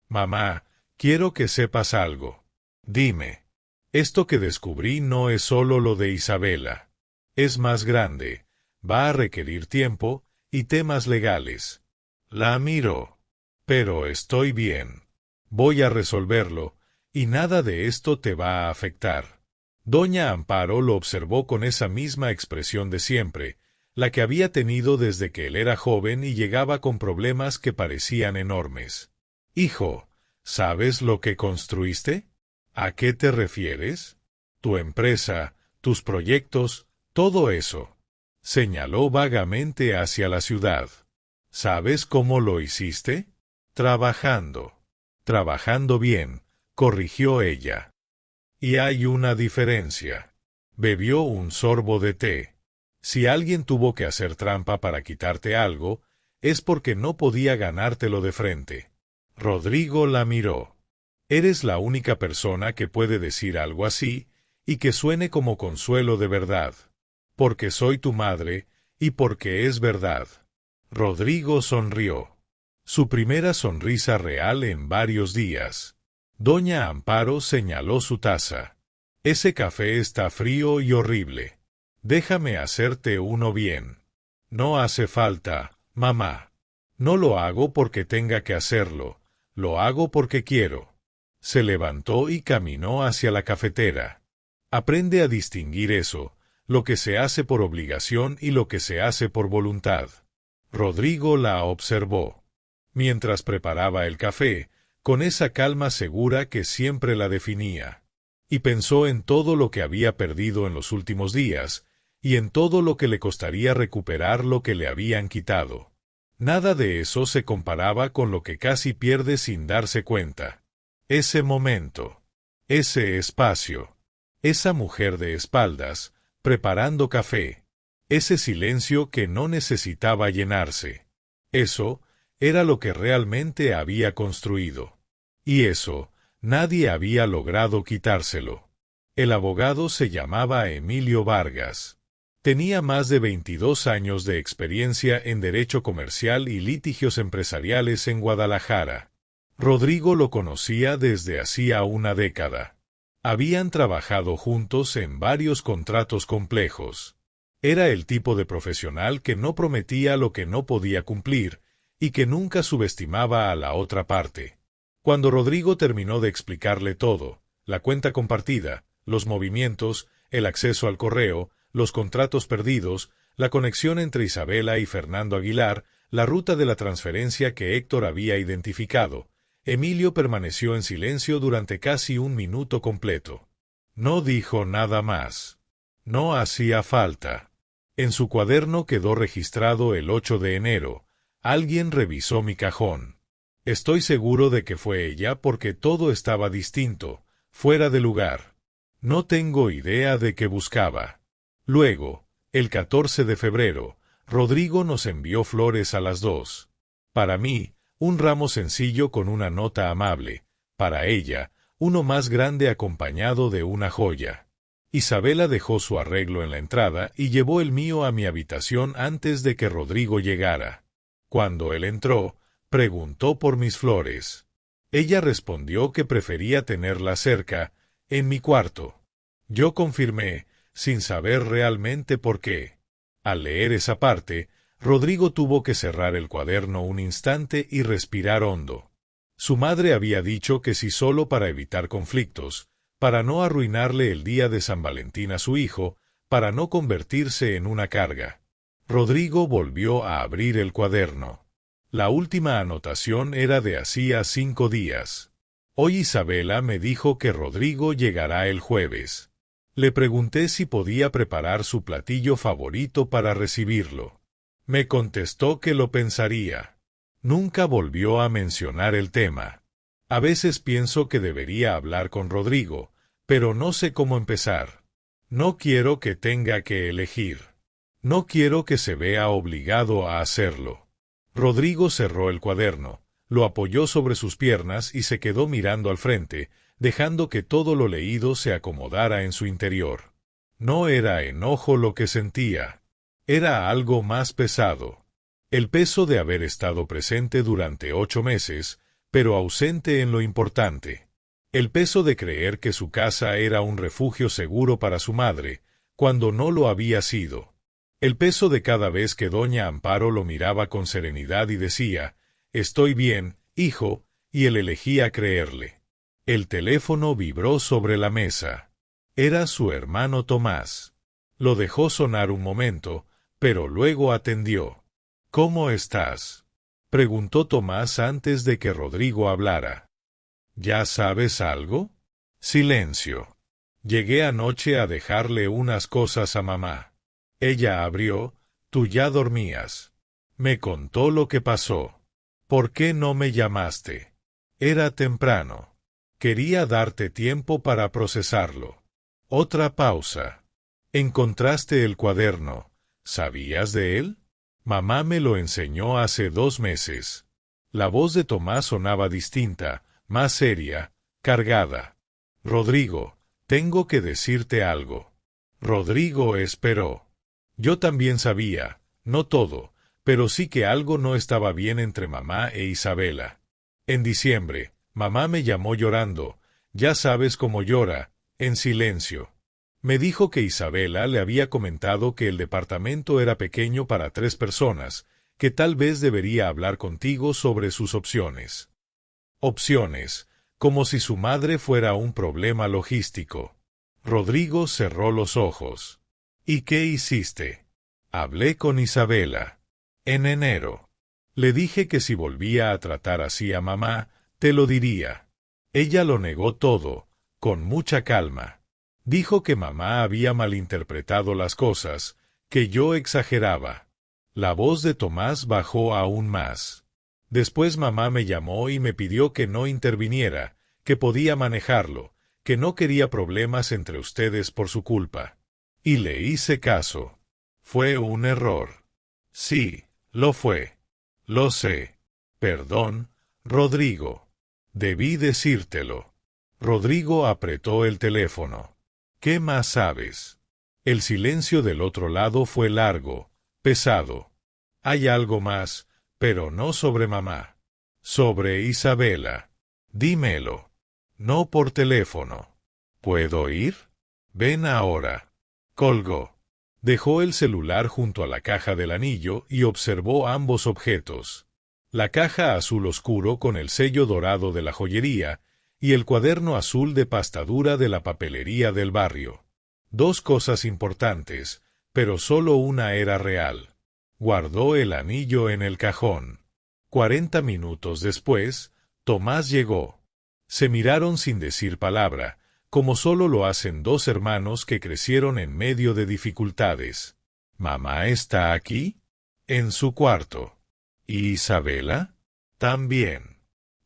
Mamá, quiero que sepas algo. Dime. Esto que descubrí no es solo lo de Isabela. Es más grande, va a requerir tiempo y temas legales. La miró. Pero estoy bien. Voy a resolverlo, y nada de esto te va a afectar. Doña Amparo lo observó con esa misma expresión de siempre, la que había tenido desde que él era joven y llegaba con problemas que parecían enormes. Hijo, ¿sabes lo que construiste? ¿A qué te refieres? Tu empresa, tus proyectos, todo eso. Señaló vagamente hacia la ciudad. ¿Sabes cómo lo hiciste? Trabajando. Trabajando bien, corrigió ella. Y hay una diferencia. Bebió un sorbo de té. Si alguien tuvo que hacer trampa para quitarte algo, es porque no podía ganártelo de frente. Rodrigo la miró. Eres la única persona que puede decir algo así, y que suene como consuelo de verdad. Porque soy tu madre, y porque es verdad. Rodrigo sonrió. Su primera sonrisa real en varios días. Doña Amparo señaló su taza. Ese café está frío y horrible. Déjame hacerte uno bien. No hace falta, Mamá. No lo hago porque tenga que hacerlo, lo hago porque quiero. Se levantó y caminó hacia la cafetera. Aprende a distinguir eso, lo que se hace por obligación y lo que se hace por voluntad. Rodrigo la observó. Mientras preparaba el café, con esa calma segura que siempre la definía. Y pensó en todo lo que había perdido en los últimos días, y en todo lo que le costaría recuperar lo que le habían quitado. Nada de eso se comparaba con lo que casi pierde sin darse cuenta. Ese momento, ese espacio, esa mujer de espaldas, preparando café, ese silencio que no necesitaba llenarse. Eso era lo que realmente había construido. Y eso, nadie había logrado quitárselo. El abogado se llamaba Emilio Vargas. Tenía más de 22 años de experiencia en derecho comercial y litigios empresariales en Guadalajara. Rodrigo lo conocía desde hacía una década. Habían trabajado juntos en varios contratos complejos. Era el tipo de profesional que no prometía lo que no podía cumplir y que nunca subestimaba a la otra parte. Cuando Rodrigo terminó de explicarle todo, la cuenta compartida, los movimientos, el acceso al correo, los contratos perdidos, la conexión entre Isabela y Fernando Aguilar, la ruta de la transferencia que Héctor había identificado, Emilio permaneció en silencio durante casi un minuto completo. No dijo nada más. No hacía falta. En su cuaderno quedó registrado el 8 de enero. Alguien revisó mi cajón. Estoy seguro de que fue ella porque todo estaba distinto, fuera de lugar. No tengo idea de qué buscaba. Luego, el 14 de febrero, Rodrigo nos envió flores a las dos. Para mí, un ramo sencillo con una nota amable. Para ella, uno más grande acompañado de una joya. Isabela dejó su arreglo en la entrada y llevó el mío a mi habitación antes de que Rodrigo llegara. Cuando él entró, preguntó por mis flores. Ella respondió que prefería tenerlas cerca, en mi cuarto. Yo confirmé, sin saber realmente por qué. Al leer esa parte, Rodrigo tuvo que cerrar el cuaderno un instante y respirar hondo. Su madre había dicho que si solo para evitar conflictos, para no arruinarle el día de San Valentín a su hijo, para no convertirse en una carga. Rodrigo volvió a abrir el cuaderno. La última anotación era de hacía 5 días. Hoy Isabela me dijo que Rodrigo llegará el jueves. Le pregunté si podía preparar su platillo favorito para recibirlo. Me contestó que lo pensaría. Nunca volvió a mencionar el tema. A veces pienso que debería hablar con Rodrigo, pero no sé cómo empezar. No quiero que tenga que elegir. No quiero que se vea obligado a hacerlo. Rodrigo cerró el cuaderno, lo apoyó sobre sus piernas y se quedó mirando al frente, dejando que todo lo leído se acomodara en su interior. No era enojo lo que sentía. Era algo más pesado. El peso de haber estado presente durante 8 meses, pero ausente en lo importante. El peso de creer que su casa era un refugio seguro para su madre, cuando no lo había sido. El peso de cada vez que doña Amparo lo miraba con serenidad y decía, «Estoy bien, hijo», y él elegía creerle. El teléfono vibró sobre la mesa. Era su hermano Tomás. Lo dejó sonar un momento, pero luego atendió. «¿Cómo estás?», preguntó Tomás antes de que Rodrigo hablara. «¿Ya sabes algo?». Silencio. «Llegué anoche a dejarle unas cosas a mamá. Ella abrió, tú ya dormías. Me contó lo que pasó. ¿Por qué no me llamaste? Era temprano. Quería darte tiempo para procesarlo». Otra pausa. «¿Encontraste el cuaderno? ¿Sabías de él?». «Mamá me lo enseñó hace 2 meses». La voz de Tomás sonaba distinta, más seria, cargada. «Rodrigo, tengo que decirte algo». Rodrigo esperó. Yo también sabía, no todo, pero sí que algo no estaba bien entre mamá e Isabela. En diciembre, mamá me llamó llorando, ya sabes cómo llora, en silencio. Me dijo que Isabela le había comentado que el departamento era pequeño para 3 personas, que tal vez debería hablar contigo sobre sus opciones. Opciones, como si su madre fuera un problema logístico. Rodrigo cerró los ojos. ¿Y qué hiciste? Hablé con Isabela. En enero. Le dije que si volvía a tratar así a mamá, te lo diría. Ella lo negó todo, con mucha calma. Dijo que mamá había malinterpretado las cosas, que yo exageraba. La voz de Tomás bajó aún más. Después mamá me llamó y me pidió que no interviniera, que podía manejarlo, que no quería problemas entre ustedes por su culpa. Y le hice caso. Fue un error. Sí, lo fue. Lo sé. Perdón, Rodrigo. Debí decírtelo. Rodrigo apretó el teléfono. ¿Qué más sabes? El silencio del otro lado fue largo, pesado. Hay algo más, pero no sobre mamá. Sobre Isabela. Dímelo. No por teléfono. ¿Puedo ir? Ven ahora. Colgó. Dejó el celular junto a la caja del anillo y observó ambos objetos. La caja azul oscuro con el sello dorado de la joyería y el cuaderno azul de pastadura de la papelería del barrio. Dos cosas importantes, pero solo una era real. Guardó el anillo en el cajón. 40 minutos después, Tomás llegó. Se miraron sin decir palabra, como solo lo hacen dos hermanos que crecieron en medio de dificultades. ¿Mamá está aquí? En su cuarto. ¿Y Isabela? También.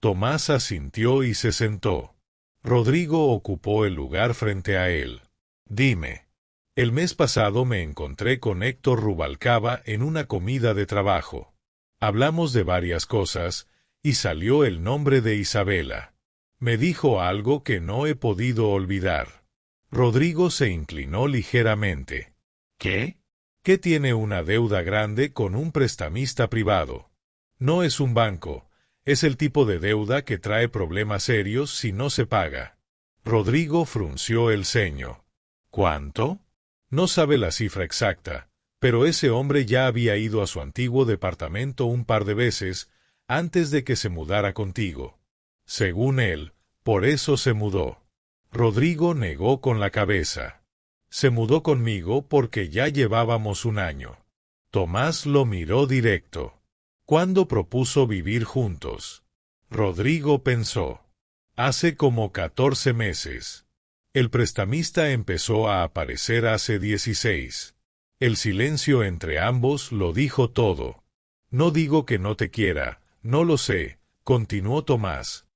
Tomás asintió y se sentó. Rodrigo ocupó el lugar frente a él. Dime. El mes pasado me encontré con Héctor Rubalcaba en una comida de trabajo. Hablamos de varias cosas, y salió el nombre de Isabela. Me dijo algo que no he podido olvidar. Rodrigo se inclinó ligeramente. ¿Qué? Que tiene una deuda grande con un prestamista privado. No es un banco, es el tipo de deuda que trae problemas serios si no se paga. Rodrigo frunció el ceño. ¿Cuánto? No sabe la cifra exacta, pero ese hombre ya había ido a su antiguo departamento un par de veces antes de que se mudara contigo. Según él, por eso se mudó. Rodrigo negó con la cabeza. Se mudó conmigo porque ya llevábamos un año. Tomás lo miró directo. ¿Cuándo propuso vivir juntos? Rodrigo pensó. Hace como 14 meses. El prestamista empezó a aparecer hace 16. El silencio entre ambos lo dijo todo. No digo que no te quiera, no lo sé, continuó Tomás.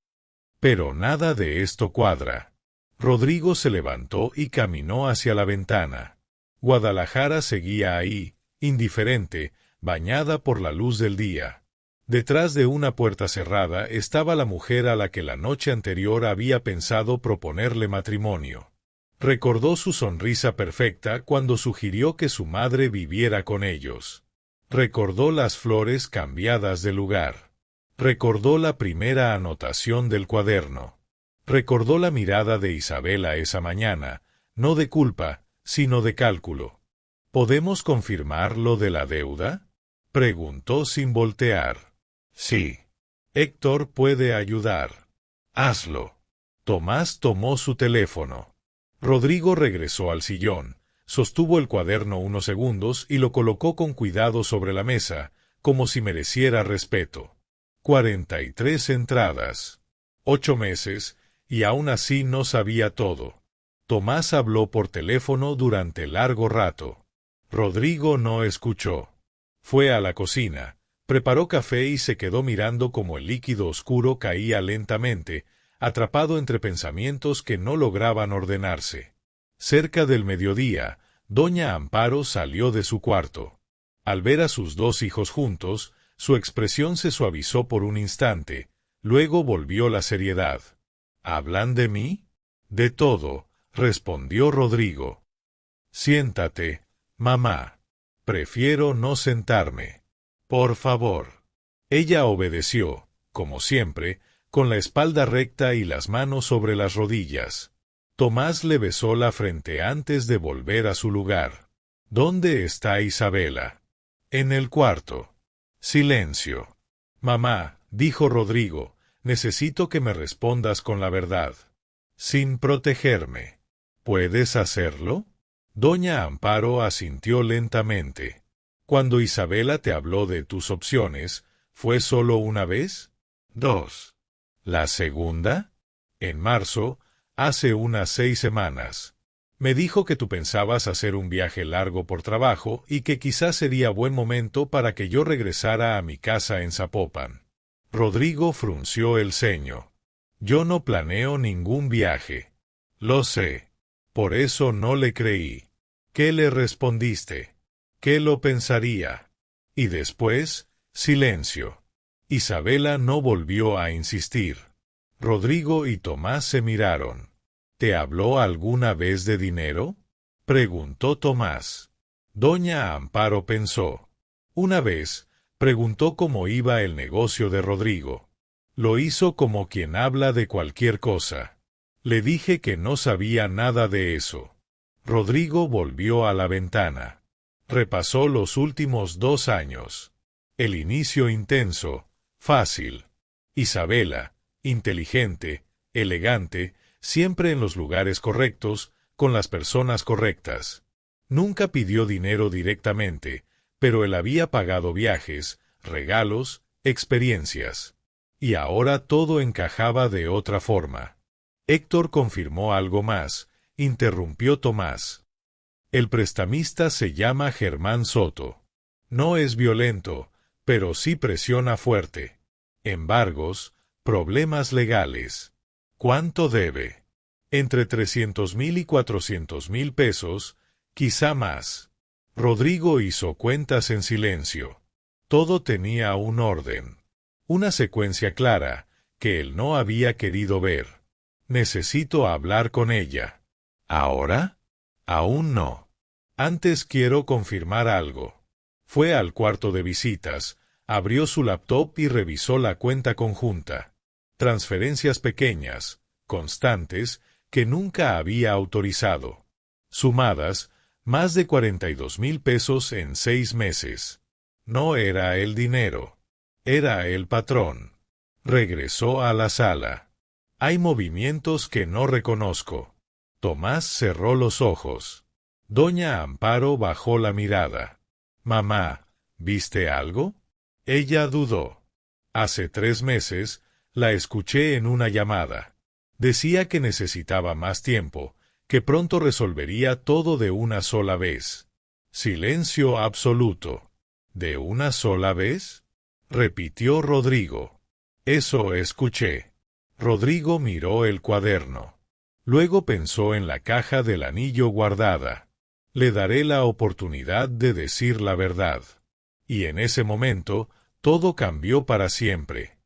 Pero nada de esto cuadra. Rodrigo se levantó y caminó hacia la ventana. Guadalajara seguía ahí, indiferente, bañada por la luz del día. Detrás de una puerta cerrada estaba la mujer a la que la noche anterior había pensado proponerle matrimonio. Recordó su sonrisa perfecta cuando sugirió que su madre viviera con ellos. Recordó las flores cambiadas de lugar. Recordó la primera anotación del cuaderno. Recordó la mirada de Isabela esa mañana, no de culpa, sino de cálculo. ¿Podemos confirmar lo de la deuda? Preguntó sin voltear. Sí. Héctor puede ayudar. Hazlo. Tomás tomó su teléfono. Rodrigo regresó al sillón, sostuvo el cuaderno unos segundos y lo colocó con cuidado sobre la mesa, como si mereciera respeto. 43 entradas. 8 meses, y aún así no sabía todo. Tomás habló por teléfono durante largo rato. Rodrigo no escuchó. Fue a la cocina, preparó café y se quedó mirando cómo el líquido oscuro caía lentamente, atrapado entre pensamientos que no lograban ordenarse. Cerca del mediodía, doña Amparo salió de su cuarto. Al ver a sus dos hijos juntos, su expresión se suavizó por un instante, luego volvió la seriedad. ¿Hablan de mí? De todo, respondió Rodrigo. Siéntate, mamá. Prefiero no sentarme. Por favor. Ella obedeció, como siempre, con la espalda recta y las manos sobre las rodillas. Tomás le besó la frente antes de volver a su lugar. ¿Dónde está Isabela? En el cuarto. Silencio. Mamá, dijo Rodrigo, necesito que me respondas con la verdad. Sin protegerme. ¿Puedes hacerlo? Doña Amparo asintió lentamente. Cuando Isabela te habló de tus opciones, ¿fue solo una vez? 2. ¿La segunda? En marzo, hace unas 6 semanas. Me dijo que tú pensabas hacer un viaje largo por trabajo y que quizás sería buen momento para que yo regresara a mi casa en Zapopan. Rodrigo frunció el ceño. Yo no planeo ningún viaje. Lo sé. Por eso no le creí. ¿Qué le respondiste? ¿Qué lo pensaría? Y después, silencio. Isabela no volvió a insistir. Rodrigo y Tomás se miraron. ¿Te habló alguna vez de dinero? Preguntó Tomás. Doña Amparo pensó. Una vez, preguntó cómo iba el negocio de Rodrigo. Lo hizo como quien habla de cualquier cosa. Le dije que no sabía nada de eso. Rodrigo volvió a la ventana. Repasó los últimos 2 años. El inicio intenso, fácil. Isabela, inteligente, elegante, siempre en los lugares correctos, con las personas correctas. Nunca pidió dinero directamente, pero él había pagado viajes, regalos, experiencias. Y ahora todo encajaba de otra forma. Héctor confirmó algo más, interrumpió Tomás. El prestamista se llama Germán Soto. No es violento, pero sí presiona fuerte. Embargos, problemas legales. ¿Cuánto debe? Entre 300,000 y 400,000 pesos, quizá más. Rodrigo hizo cuentas en silencio. Todo tenía un orden. Una secuencia clara, que él no había querido ver. Necesito hablar con ella. ¿Ahora? Aún no. Antes quiero confirmar algo. Fue al cuarto de visitas, abrió su laptop y revisó la cuenta conjunta. Transferencias pequeñas, constantes, que nunca había autorizado. Sumadas, más de 42,000 pesos en 6 meses. No era el dinero. Era el patrón. Regresó a la sala. Hay movimientos que no reconozco. Tomás cerró los ojos. Doña Amparo bajó la mirada. Mamá, ¿viste algo? Ella dudó. Hace 3 meses, la escuché en una llamada. Decía que necesitaba más tiempo, que pronto resolvería todo de una sola vez. Silencio absoluto. ¿De una sola vez? Repitió Rodrigo. Eso escuché. Rodrigo miró el cuaderno. Luego pensó en la caja del anillo guardada. Le daré la oportunidad de decir la verdad. Y en ese momento, todo cambió para siempre.